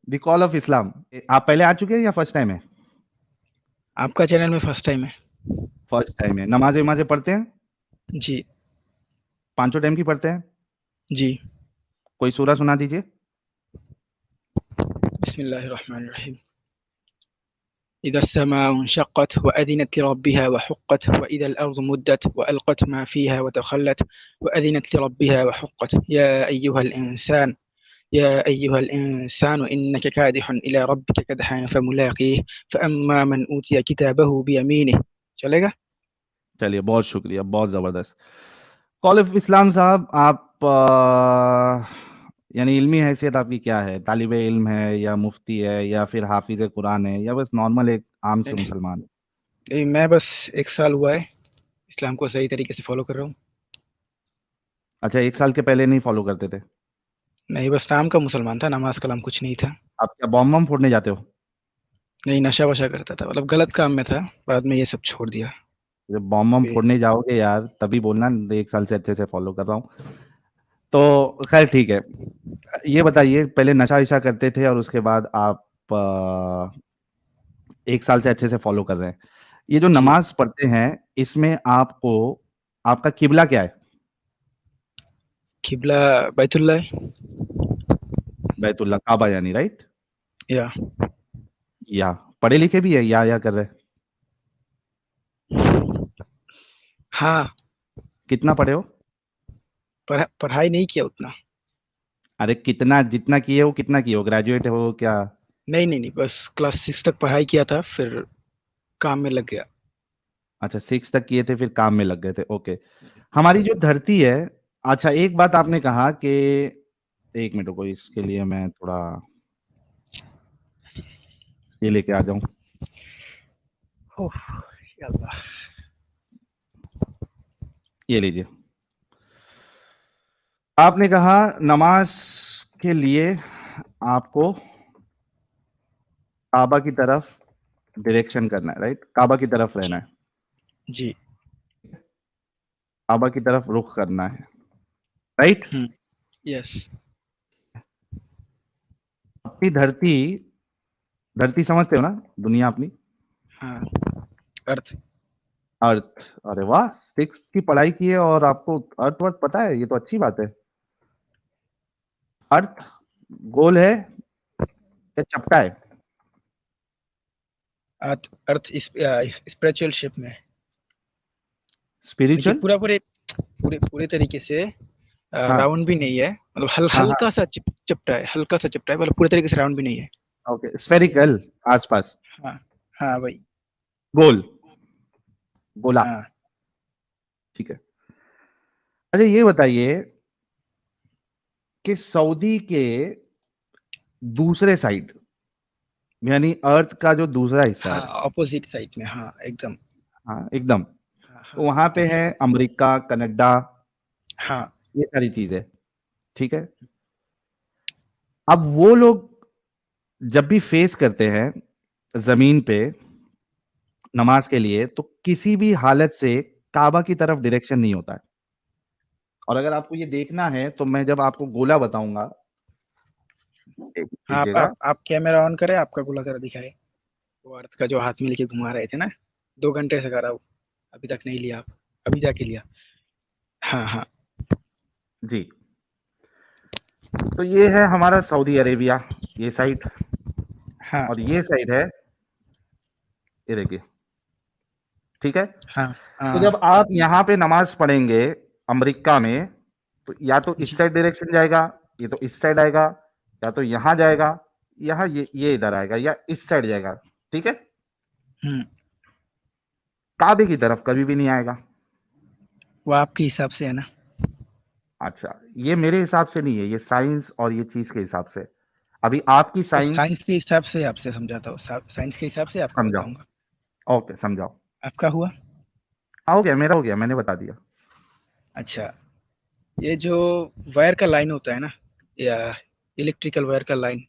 The call of Islam. आप पहले आ चुके हैं या फर्स्ट टाइम है? आपका चैनल में फर्स्ट टाइम है। फर्स्ट टाइम है। नमाजें वमाजें पढ़ते हैं? जी। पांचों टाइम की पढ़ते हैं? जी। कोई सूरा सुना दीजिए। बिस्मिल्लाहिर्रहमानिर्रहीम। इज़ा अस्समाउ इंशक़्क़त व अज़िनत लिरब्बिहा व हुक़्क़त व इज़ा अल-अर्ज़ु मुद्दत व अलक़त मा फ़ीहा व तख़ल्लत व अज़िनत लिरब्बिहा व हुक़्क़त या अय्युहल इंसान इन्नका कादिहुन इला रब्बिका कदहन फमुलाक़ीह फ़अम्मा मन ऊतिया किताबहु बियमीनिह। चलेगा? चलिए, बहुत शुक्रिया, बहुत जबरदस्त। कॉल ऑफ इस्लाम साहब, आप यानी इल्मी हैसियत आपकी क्या है? तालिबे इल्म है या मुफ्ती है या फिर हाफिज कुरान है या बस नॉर्मल एक आम से नहीं, नहीं। मुसलमान? नहीं, मैं बस 1 साल हुआ है, इस्लाम को सही तरीके से फ़ॉलो कर रहा हूँ। अच्छा, 1 साल के पहले नहीं फॉलो करते थे? नहीं, बस नाम का मुसलमान था, नमाज़-कलाम कुछ नहीं था। आप क्या बॉम्ब वम फोड़ने जाते हो? नहीं, नशा-वशा करता था, मतलब गलत काम में था, बाद में ये सब छोड़ दिया। जब बॉम्ब वम फिर फोड़ने जाओगे यार, तभी बोलना 1 साल से अच्छे से फॉलो कर रहा हूँ। तो खैर ठीक है। ये बताइए, पहले नशा विशा करते थे और उसके बाद आप 1 साल से अच्छे से फॉलो कर रहे हैं। ये जो जी, नमाज पढ़ते हैं, इसमें आपको आपका किबला क्या है? किबला बैतुल्लाह है। बैतुल्ला, काबा यानी, राइट? या या पढ़े लिखे भी है या कर रहे हैं? हाँ, कितना पढ़े हो? पढ़ाई नहीं किया उतना। अरे कितना, जितना किए हो कितना किए हो, ग्रेजुएट हो क्या? नहीं, नहीं, नहीं, बस क्लास 6 तक पढ़ाई किया था, फिर काम में लग गया। अच्छा, 6 तक किए थे फिर काम में लग गए थे, ओके। हमारी जो धरती है, अच्छा एक बात आपने कहा कि, एक मिनट को इसके लिए मैं थोड़ा ये लेके आ जाऊं। ओह! या अल्लाह! ये लीजिए। आपने कहा नमाज के लिए आपको काबा की तरफ डायरेक्शन करना है, राइट? काबा की तरफ रहना जी, है, जी। काबा की तरफ रुख करना है, राइट? हुँ, यस। अपनी धरती, धरती समझते हो ना, दुनिया अपनी, हाँ, अर्थ। अर्थ। अरे वाह, 6 की पढ़ाई की है और आपको अर्थ वर्थ पता है, ये तो अच्छी बात है। अर्थ गोल है या चपटा है? अर्थ स्पिरिचुअल शिप में है। देखिए स्पिरिचुअल? पूरे पूरे तरीके से हाँ राउंड भी नहीं है, मतलब हाँ हाँ, हल्का-सा चपटा है, मतलब पूरे तरीके से राउंड भी नहीं है। ओके, स्फेरिकल, आसपास, हाँ, हाँ, वही। गोल, गोला, हाँ, ठीक है। अच्छा ये बताइए कि सऊदी के दूसरे साइड, यानी अर्थ का जो दूसरा हिस्सा हाँ, है, ऑपोज़िट साइड में, हाँ, एकदम। हाँ एकदम, हाँ, तो हाँ, वहां पे एकदम। है अमेरिका, कनाडा, हाँ, ये सारी चीजें, ठीक है। अब वो लोग जब भी फेस करते हैं जमीन पे नमाज के लिए, तो किसी भी हालत से काबा की तरफ डायरेक्शन नहीं होता है। और अगर आपको ये देखना है तो मैं जब आपको गोला बताऊंगा, एक हाँ, कीजिएगा। आप कैमरा ऑन करें, आपका गोला ज़रा दिखाएँ। वो अर्थ का जो हाथ में लेके घुमा रहे थे ना, 2 घंटे से कर रहा हूँ, अभी तक नहीं लिया आप, अभी जाके लिया। हाँ, हाँ। जी, तो ये है हमारा सऊदी अरेबिया, ये साइड, हाँ, और ये साइड है, ये देखिए, ठीक है। हाँ, तो हाँ। जब आप यहाँ पे नमाज पढ़ेंगे अमेरिका में, तो या तो इस जी। साइड डायरेक्शन जाएगा, ये तो इस साइड आएगा, या तो यहाँ जाएगा, यहाँ ये इधर आएगा, या इस साइड जाएगा, ठीक है। हुँ, काबे की तरफ कभी भी नहीं आएगा। वो आपके हिसाब से है ना? अच्छा, ये मेरे हिसाब से नहीं है, ये साइंस और ये चीज के हिसाब से। अभी आपकी तो साइंस, साइंस के हिसाब से आपसे समझाता हूँ, साइंस के हिसाब से आपको समझाओ, बताऊँगा। ओके समझाओ। आपका हुआ? हाँ, हो गया, मेरा हो गया, मैंने बता दिया। अच्छा, ये जो वायर का लाइन होता है ना, या इलेक्ट्रिकल वायर का लाइन,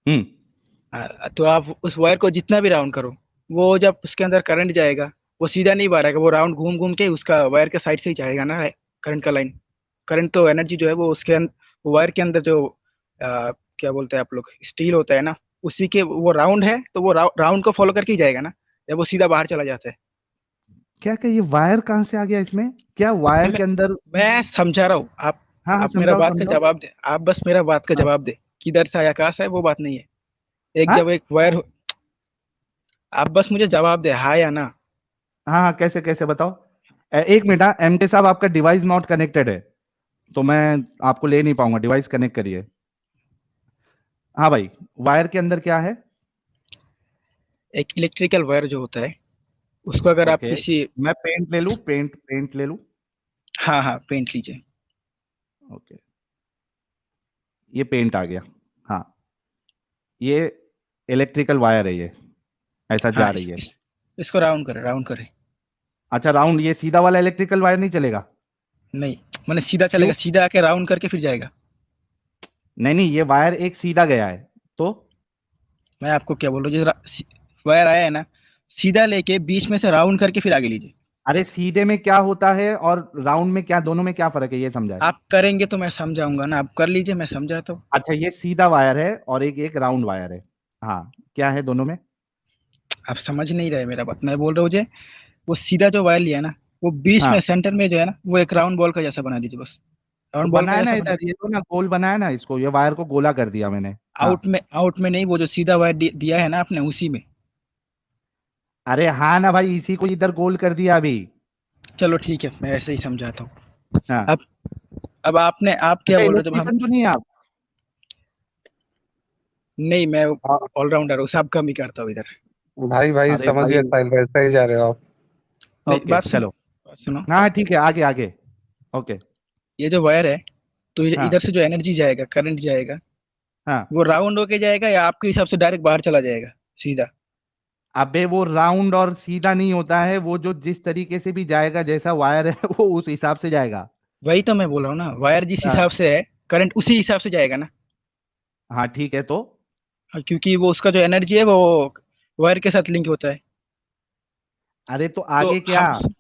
हम्म। तो आप उस वायर को जितना भी राउंड करो, वो जब उसके अंदर करंट जाएगा, वो सीधा नहीं बाहर आएगा, वो राउंड घूम-घूम के उसका वायर के साइड से ही जाएगा ना, करंट का लाइन। करंट तो एनर्जी जो है वो उसके वो वायर के अंदर जो क्या बोलते हैं आप लोग, स्टील होता है ना, उसी के वो राउंड है, तो वो राउंड को फॉलो करके ही जाएगा ना, या वो सीधा बाहर चला जाता है? क्या क्या ये वायर कहाँ से आ गया इसमें? क्या वायर मैं के अंदर? मैं समझा रहा हूँ, हाँ हाँ, आप मेरा समझाओ बात का समझाओ। जवाब दे, आप बस मेरा बात का हाँ जवाब दे, किधर से आया कहाँ से है वो बात नहीं है। एक हाँ जब एक वायर आप बस मुझे जवाब दे, हाँ या ना। हाँ हाँ, कैसे कैसे बताओ। एक मिनट, हाँ, एमके साहब आपका डिवाइस नॉट कनेक्टेड है, तो मैं आपको ले नहीं पाऊंगा। डिवाइस कनेक्ट करिए। हाँ भाई, वायर के अंदर क्या है? एक इलेक्ट्रिकल वायर जो होता है, उसको अगर आप ओके, किसी, मैं पेंट ले लूं, पेंट पेंट ले लूं। हाँ हाँ पेंट लीजिए। ओके, ये पेंट आ गया। हाँ, ये इलेक्ट्रिकल वायर है, ये ऐसा हाँ जा रही है। इसको राउंड करें, राउंड करें। अच्छा, राउंड, ये सीधा वाला इलेक्ट्रिकल वायर नहीं चलेगा? नहीं, मैंने सीधा क्यों? चलेगा, सीधा आके राउंड करके फिर जाएगा। नहीं नहीं, ये वायर एक सीधा गया है तो। मैं आपको क्या बोल रहा हूँ, वायर आया है ना, सीधा लेके बीच में से राउंड करके फिर आगे लीजिए। अरे सीधे में क्या होता है और राउंड में क्या, दोनों में क्या फर्क है, ये समझाए। आप करेंगे तो मैं समझाऊंगा ना, आप कर लीजिए, मैं समझाता हूँ। अच्छा, ये सीधा वायर है और एक एक राउंड वायर है। हाँ, क्या है दोनों में? आप समझ नहीं रहे मेरा बात, मैं बोल रहा हूँ जो वो सीधा जो वायर लिया ना, वो बीच में हाँ, सेंटर में जो है ना, वो एक राउंड बॉल का जैसा बना दीजिए बस। तो राउंड बॉल का बनाया ना जैसा बना। इधर, ये तो ना गोल बनाया ना इसको, ये वायर को गोला कर दिया मैंने। हाँ, आउट में नहीं, वो जो सीधा वायर दिया है ना आपने, उसी में। अरे हाँ ना भाई, इसी को इधर गोल कर दिया अभी। चलो ठीक है, मैं ऐसे ही समझाता हूँ। हाँ। अब अब आप क्या अच्छा, बोल रहे हो जब हम, इलेक्ट्रिशियन तो नहीं है आप? नहीं मैं हाँ ऑलराउंडर हूँ, सब कम ही करता हूँ इधर। भाई भाई अरे समझ भाई, गया साहिल भाई, सही जा रहे हो आप। नहीं ओके चलो। बात सुनो। हाँ ठीक है, आगे आगे। ओके। ये जो वायर है, तो हाँ इधर से जो एनर्जी जाएगा, करंट जाएगा, हाँ। वो राउंड होके जाएगा या आपके हिसाब से डायरेक्ट बाहर चला जाएगा सीधा? अबे वो राउंड और सीधा नहीं होता है, वो जो जिस तरीके से भी जाएगा, जैसा वायर है वो उस हिसाब से जाएगा। वही तो मैं बोल रहा हूँ ना, वायर जिस हाँ हिसाब से है, करंट उसी हिसाब से जाएगा ना। हाँ, ठीक है तो। हाँ, क्योंकि वो उसका जो एनर्जी है वो वायर के साथ लिंक होता है। अरे तो तो आगे क्या? हम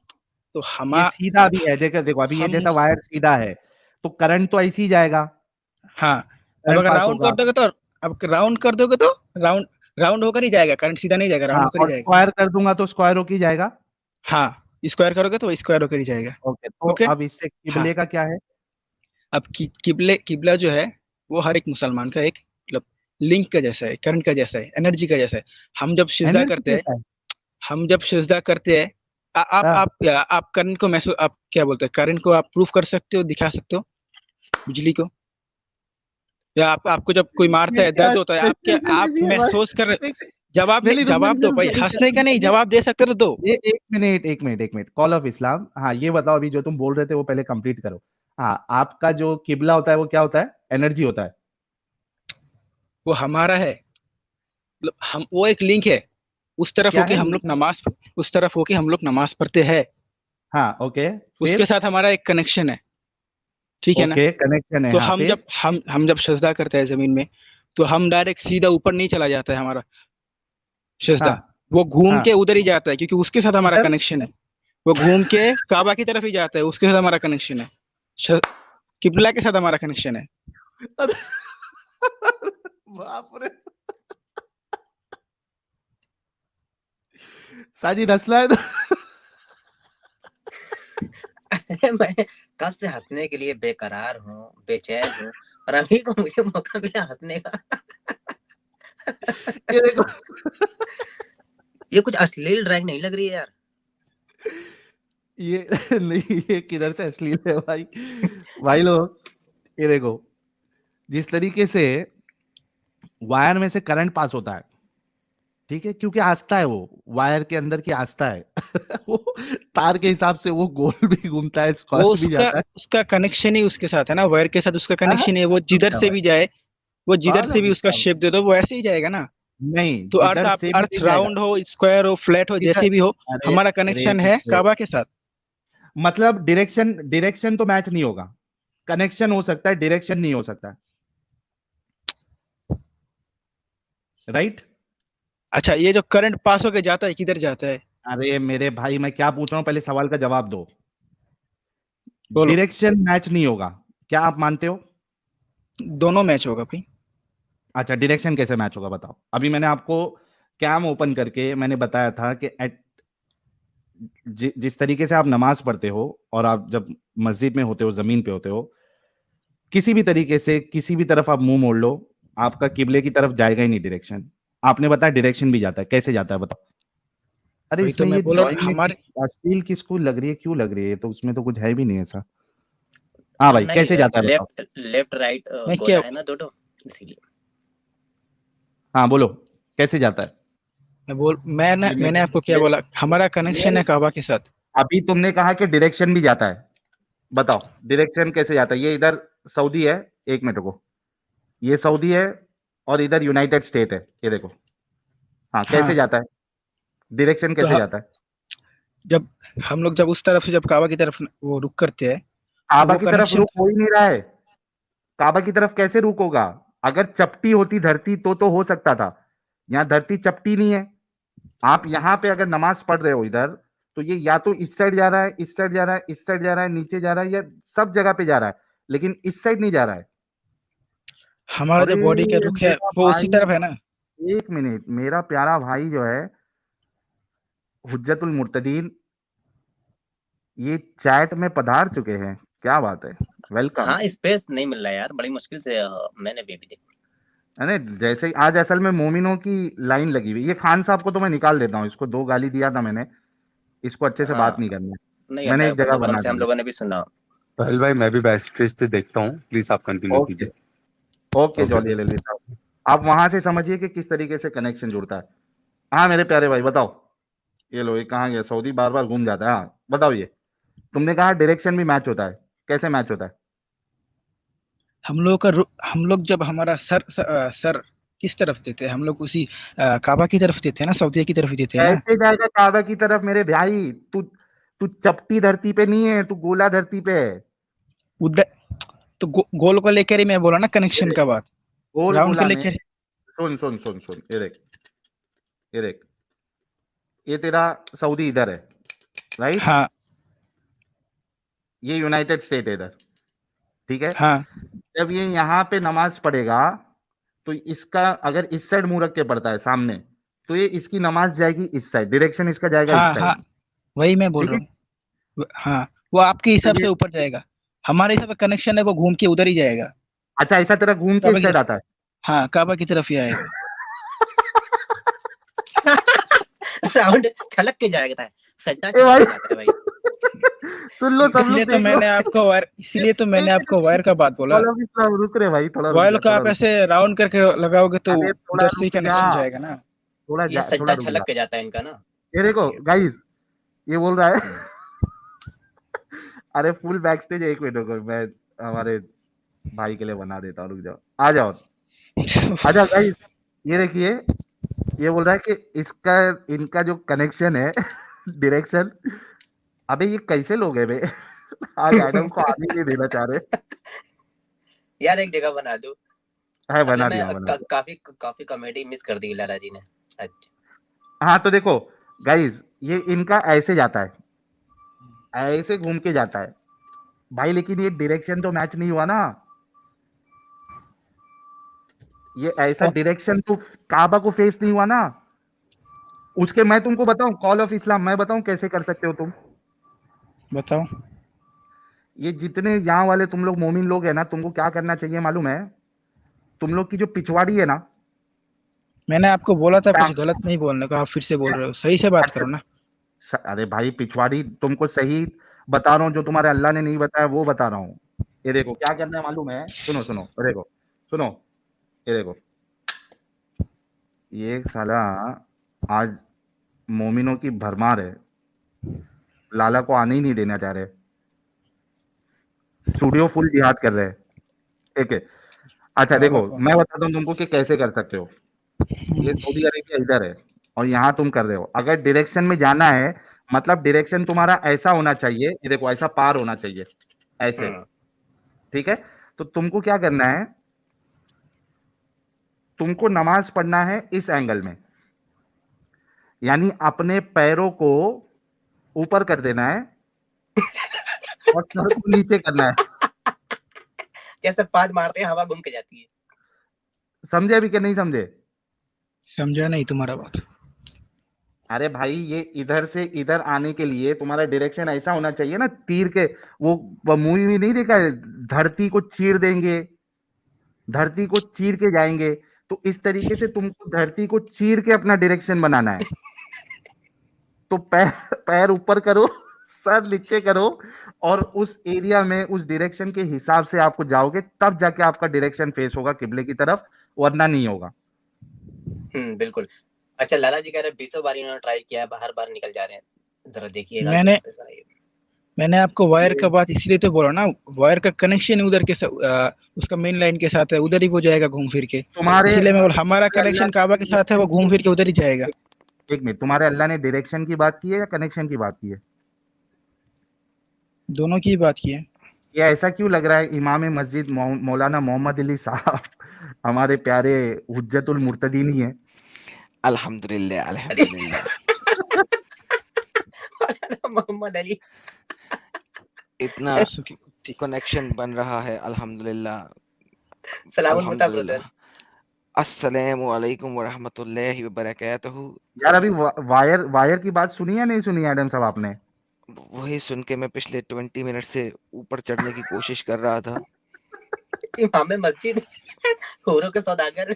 तो हम ये सीधा भी है, देखो देखो, अभी ये हम जैसा वायर सीधा है, तो करंट तो ऐसे ही जाएगा, हाँ, अब करंट अगर पास राउंड होगा। कर दोगे तो, अब राउंड कर दोगे तो राउंड राउंड होकर ही जाएगा, करंट सीधा नहीं जाएगा, राउंड हाँ, होकर ही और जाएगा। स्क्वायर कर दूंगा तो स्क्वायर होके ही जाएगा। हाँ, स्क्वायर करोगे तो स्क्वायर होकर ही जाएगा। ओके, तो ओके। अब इससे हाँ, किबले का क्या है? अब किबला जो है, वो हर एक मुसलमान का एक मतलब लिंक का जैसा है, करंट का जैसा है, एनर्जी का जैसा है। हम जब सिजदा एनर्जी करते हैं, कैसा है? हम जब सिजदा करते हैं, हाँ, आप करंट को महसूस, आप क्या बोलते हैं, करंट को आप प्रूफ कर सकते हो, दिखा सकते हो, बिजली को? या आपको जब कोई मारता ये है, क्या दर्द होता है, क्वेश्चन कर आप रही है भाई? महसूस कर, नहीं नहीं, रुक जवाब रुक दो रुक भाई, रुक हंसने का नहीं, रुक, जवाब दे सकते तो दो। ये एक मिनट एक मिनट एक मिनट, कॉल ऑफ इस्लाम, हाँ ये बताओ, अभी जो तुम बोल रहे थे वो पहले कंप्लीट करो। हाँ, आपका जो किबला होता है वो क्या होता है? एनर्जी होता है। वो हमारा है, मतलब हम, वो एक लिंक है, उस तरफ क्या होके है? हम लोग नमाज, उस तरफ होके हम लोग नमाज पढ़ते हैं, हाँ ओके, उसके फिर? साथ हमारा एक कनेक्शन है, ठीक है ना? ओके, कनेक्शन है, तो हाँ हम फिर? जब हम जब सजदा करते हैं जमीन में, तो हम डायरेक्ट सीधा ऊपर नहीं चला जाता है हमारा सजदा, हाँ वो घूम हाँ, के उधर ही जाता है, क्योंकि उसके साथ हमारा किधर? कनेक्शन है। वो घूम के काबा की तरफ ही जाता है, उसके साथ हमारा कनेक्शन है, श- किबला के साथ हमारा कनेक्शन है। अरे, बाप रे, साजिद हंसला है तो। अरे मैं कब से हंसने के लिए बेकरार हूँ, बेचैन हूँ, और अभी को मुझे मौका मिला हंसने का। ये देखो, ये कुछ अश्लील ड्राइंग नहीं लग रही है यार? ये नहीं, ये किधर से अश्लील है भाई? भाई लोग, ये देखो, जिस तरीके से वायर में से करंट पास होता है, ठीक है, क्योंकि आस्था है, वो वायर के अंदर की आस्था है। वो तार के हिसाब से वो गोल भी घूमता है, वो स्क्वायर भी उसका जाता है। उसका कनेक्शन ही उसके साथ है ना, वायर के साथ उसका हाँ, कनेक्शन है, वो तुम जिधर क्या से भाई, भी जाए, वो जिधर से पागल भी हो उसका क्या? शेप दे दो, वो ऐसे ही जाएगा ना। नहीं, तो जिधर से भी अर्थ नहीं जाएगा। राउंड हो, स्क्वायर हो, फ्लैट हो, किधर? जैसे भी हो, अरे हमारा अरे कनेक्शन है बेटे, काबा के साथ। मतलब डायरेक्शन डायरेक्शन तो मैच नहीं होगा, कनेक्शन हो सकता है, डायरेक्शन नहीं हो सकता, राइट? अच्छा, ये जो करंट पास होके जाता है, किधर जाता है? अरे मेरे भाई, मैं क्या पूछ रहा हूं, पहले सवाल का जवाब दो। बोलो। डायरेक्शन मैच नहीं होगा, क्या आप मानते हो? दोनों मैच होगा भाई। अच्छा, डायरेक्शन कैसे मैच होगा बताओ। अभी मैंने आपको कैम ओपन करके मैंने बताया था कि जिस तरीके से आप नमाज पढ़ते हो और आप जब मस्जिद में होते हो, जमीन पे होते हो, किसी भी तरीके से किसी भी तरफ आप मुंह मोड़ लो, आपका किबले की तरफ जाएगा ही नहीं डायरेक्शन। आपने बताया डायरेक्शन भी जाता है, कैसे जाता है बताओ। अरे वही तो इसमें मैं ये बोल रहा हूँ ड्राइंग में हमारे। अश्लील किसको लग रही है, क्यों लग रही है, तो उसमें तो कुछ है भी नहीं ऐसा। हाँ भाई, नहीं, कैसे जाता है बताओ। लेफ्ट लेफ्ट राइट मैं गोला क्या है ना दोनों, इसीलिए। हाँ बोलो, कैसे जाता है। मैंने आपको क्या बोला, हमारा कनेक्शन है काबा के साथ। अभी तुमने कहा कि डायरेक्शन भी जाता है, बताओ डायरेक्शन कैसे जाता है। ये इधर सऊदी है, एक मिनट को, ये सऊदी है और इधर यूनाइटेड स्टेट है, ये देखो। हाँ, कैसे हाँ, जाता है डायरेक्शन, तो कैसे जाता है। जब हम लोग जब उस तरफ से जब काबा की तरफ वो रुक करते हैं तो काबा वो की तरफ कनेक्शन। रुक हो ही नहीं रहा है। काबा की तरफ कैसे रुक होगा। अगर चपटी होती धरती तो हो सकता था। यहाँ धरती चपटी नहीं है। आप यहाँ पे अगर नमाज पढ़ रहे हो इधर, तो ये या तो इस साइड जा रहा है, इस साइड जा रहा है, इस साइड जा रहा है, नीचे जा रहा है, या सब जगह पे जा रहा है, लेकिन इस साइड नहीं जा रहा है। हमारा अरे जो बॉडी का रुख है मेरा वो उसी भाई, तरफ है ना। एक मिनट, मेरा प्यारा भाई जो है हुज्जतुल मुर्तदीन, ये चैट में पधार चुके हैं, क्या बात है, वेलकम। हाँ, स्पेस नहीं मिल रहा है यार, बड़ी मुश्किल से मैंने भी देखा। अरे जैसे ही आज असल में मोमिनों की लाइन लगी हुई। ये खान साहब को तो मैं निकाल देता हूँ, इसको 2 गाली दिया था मैंने, इसको अच्छे से बात हाँ, नहीं करनी है। नहीं, मैंने अल्लाह एक के जगह फजल करम बना से हम दी। लोगों ने भी सुना। पहल भाई मैं भी बैकस्टेज से देखता हूँ, प्लीज आप कंटिन्यू ओके, कीजिए। Okay okay jolly sir. Ali साहब, आप वहां से समझिए कि किस तरीके से कनेक्शन जुड़ता है। हाँ मेरे प्यारे भाई बताओ। ये लो, ये कहाँ गया, सऊदी बार बार घूम जाता है। हाँ बताओ, ये तुमने कहा डायरेक्शन भी मैच होता है, कैसे मैच होता है। हम लोग जब हमारा सर किस तरफ देते हैं, हम लोग उसी काबा की तरफ देते हैं ना, सऊदी की तरफ ही देते हैं ना। कैसे जाएगा काबा की तरफ मेरे भाई, तू तू चपटी धरती पे नहीं है, तू गोला धरती पे है। उधर तो गोल को लेकर ही मैं बोला ना, ये कनेक्शन देख, का बात। गोल राउंड के गोला में, लेकर। सुन सुन सुन सुन, ये देख, ये देख, ये तेरा सऊदी इधर है, राइट। हाँ ये यूनाइटेड स्टेट है इधर, ठीक है। हाँ जब ये यहाँ पे नमाज पढ़ेगा, तो इसका अगर इस साइड मुंह रख के पढ़ता है सामने, तो ये इसकी नमाज जाएगी इस साइड, डायरेक्शन इसका जाएगा इस हाँ हाँ, साइड, वही मैं बोल ठीक रहा है। हूँ। हाँ, वो आपके तो हिसाब ये, से ऊपर जाएगा। हमारे हिसाब से कनेक्शन है वो घूम के उधर ही जाएगा, अच्छा ऐसा तेरा घूम के काबा इस की साइड तरफ। आता है। हाँ, काबा की तरफ ही आएगा। राउंड छलक के जाएगा, सट्टा ए छलक भाई के जाता है भाई। सुन लो सब लोग, देख लो। इसीलिए तो मैंने आपको वायर का बात बोला। मौलवी साहब रुक रहे भाई, थोड़ा रुक वायर जा, का थोड़ा आप रुक। ऐसे राउंड करके लगाओगे तो अरे थोड़ा उधर से ही रुक जा, कनेक्शन जाएगा ना। ये थोड़ा सट्टा रुक जा। छलक के जाता है इनका ना, ये देखो इसलिए। गाइस, ये बोल रहा है अरे फुल बैक स्टेज, एक मिनट रुको, मैं हमारे भाई के लिए बना देता हूँ, रुक जाओ, आ जाओ, आ जाओ गाइस। ये देखिए, ये बोल रहा है कि इसका, इनका जो कनेक्शन है डायरेक्शन, अबे ये कैसे लोग हैं बे आज एडम को आने नहीं देना चाह रहे। यार एक जगह बना दो, है, मतलब बना मैं दिया, बना दिया। काफी काफी कॉमेडी मिस कर दी लाला जी ने। अच्छा, हाँ तो देखो गाइस, ये इनका ऐसे जाता है, ऐसे घूम के जाता है भाई, लेकिन ये डायरेक्शन तो मैच नहीं हुआ ना। ये ऐसा डायरेक्शन तो काबा को फेस नहीं हुआ ना। उसके मैं तुमको बताऊं, कॉल ऑफ इस्लाम मैं बताऊं कैसे कर सकते हो तुम। बताओ। ये जितने यहाँ वाले तुम लोग मोमिन लोग है ना, तुमको क्या करना चाहिए मालूम है। तुम लोग की जो पिछवाड़ी है ना, मैंने आपको बोला था कुछ टांग, गलत नहीं बोलने को, आप फिर से बोल रहे हो, सही से बात करो ना। अरे भाई पिछवाड़ी तुमको सही बता रहा हूँ, जो तुम्हारे अल्लाह ने नहीं बताया वो बता रहा हूँ। ये देखो क्या करना है मालूम है, सुनो सुनो, देखो सुनो, ये देखो, ये साला आज मोमिनों की भरमार है, लाला को आने ही नहीं देना चाह रहे, स्टूडियो फुल जिहाद कर रहे हैं, ठीक है। अच्छा देखो, मैं बताता हूँ तुमको कि कैसे कर सकते हो। ये सऊदी अरेबिया इधर है और यहाँ तुम कर रहे हो, अगर डायरेक्शन में जाना है, मतलब डायरेक्शन तुम्हारा ऐसा होना चाहिए, ये देखो ऐसा पार होना चाहिए, ऐसे, ठीक है। तो तुमको क्या करना है, तुमको नमाज पढ़ना है इस एंगल में, यानी अपने पैरों को ऊपर कर देना है और सर को नीचे करना है। कैसे पाद मारते हैं, हवा घूम के जाती है। समझे अभी कि नहीं समझे? समझा नहीं तुम्हारा बात। अरे भाई, ये इधर से इधर आने के लिए तुम्हारा डायरेक्शन ऐसा होना चाहिए ना, तीर के। वो मूवी में नहीं देखा है, धरती को चीर देंगे, धरती को चीर के जाएंगे। तो इस तरीके से तुमको धरती को चीर के अपना डायरेक्शन बनाना है। तो पैर पैर ऊपर करो, सर नीचे करो, और उस एरिया में उस डायरेक्शन के हिसाब से आपको जाओगे, तब जाके आपका डायरेक्शन फेस होगा किबले की तरफ, वरना नहीं होगा। बिल्कुल। अच्छा, लाला जी कह रहे 20 बार इन्होंने ट्राई किया, हर बार निकल जा रहे हैं, जरा देखिएगा। मैंने आपको वायर का बात इसलिए तो बोला ना, वायर का कनेक्शन उधर के उसका मेन लाइन के साथ है, उधर ही वो जाएगा घूम फिर के। तुम्हारे इसलिए मैं बोला हमारा कनेक्शन काबा के साथ है, वो घूम फिर के उधर ही जाएगा। एक मिनट, तुम्हारे अल्लाह ने डायरेक्शन की बात की है या कनेक्शन की बात की है? दोनों की बात की है। ये ऐसा क्यों लग रहा है इमाम मस्जिद मौलाना मोहम्मद अली साहब हमारे प्यारे हुज्जतुल मुर्तदीन ही है? अल्हम्दुलिल्लाह अल्हम्दुलिल्लाह। मोहम्मद अली इतना कनेक्शन बन रहा है, अल्हम्दुलिल्लाह। सलामुल मुताबिक। अस्सलामु अलैकुम व रहमतुल्लाहि व बरकातहू। यार अभी वायर की बात सुनी या नहीं सुनी एडम साहब आपने? वही सुन के मैं पिछले 20 मिनट से ऊपर चढ़ने की कोशिश कर रहा था। इमाम मस्जिद, हूरों के सौदागर।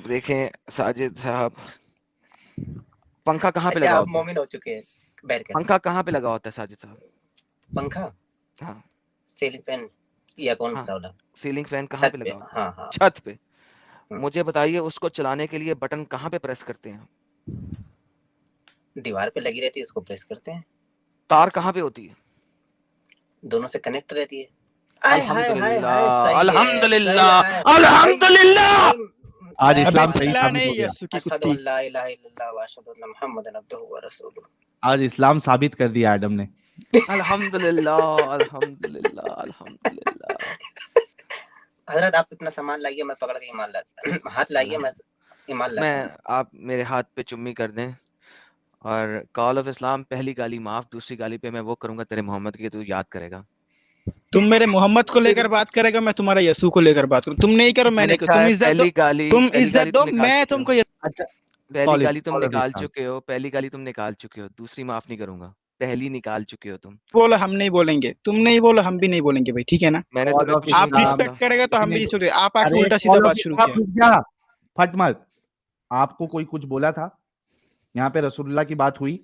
देखें साजिद साहब, पंखा कहाँ पे अच्छा, लगा आप होता है? मोमिन हो चुके हैं। पंखा कहाँ पे लगा होता है साजिद साहब? पंखा? हाँ, सीलिंग फैन या कौन सा वाला? सीलिंग फैन कहाँ पे लगा होता है? हाँ हाँ, छत पे। मुझे बताइए, उसको चलाने के लिए बटन कहाँ पे प्रेस करते हैं? दीवार पे लगी रहती है, उसको प्रेस करते हैं। तार कहाँ पे होती है? दोनों से कनेक्ट रहती है। अल्हम्दुलिल्लाह अल्हम्दुलिल्लाह अल्हम्दुलिल्लाह। आज इस्लाम अबे सही चिल्ला साबित नहीं हो गया। यस्सु की अशहदु कुत्ती। अल्ला इलाहा इल्लल्लाह व अशहदु अन्ना मुहम्मदन अब्दुहु व रसूलुहु। आज इस्लाम साबित कर दिया एडम ने। अल्हम्दुलिल्लाह अल्हम्दुलिल्लाह अल्हम्दुलिल्लाह। हजरत आप इतना सामान लाइए, मैं पकड़ के ईमान लाता हाथ लाइए, मैं ईमान लाता हूं। आप मेरे हाथ पे चुम्मी कर दें, और कॉल ऑफ इस्लाम, पहली गाली माफ, दूसरी गाली पे मैं वो करूंगा तेरे मोहम्मद की, तू याद करेगा। तुम मेरे मोहम्मद को लेकर बात करेगा, मैं तुम्हारा यसू को लेकर बात करूं। तुम नहीं करो, मैं नहीं करूं। तुम इज्जत दो, तुम इज्जत दो, मैं तुमको अच्छा, पहली गाली तुम निकाल चुके हो, पहली गाली तुम निकाल चुके हो, दूसरी माफ नहीं करूंगा, पहली निकाल चुके हो तुम। बोलो हम नहीं बोलेंगे, तुम नहीं बोलो हम भी नहीं बोलेंगे भाई, ठीक है ना? मैंने तुम्हें कुछ आप नहीं कहा रिस्पेक्ट था। करेगा तो हम भी रिस्पेक्ट। आप आके उल्टा सीधा बात शुरू किया। फट मत। आपको कोई कुछ बोला था? यहाँ पे रसूलुल्लाह की बात हुई,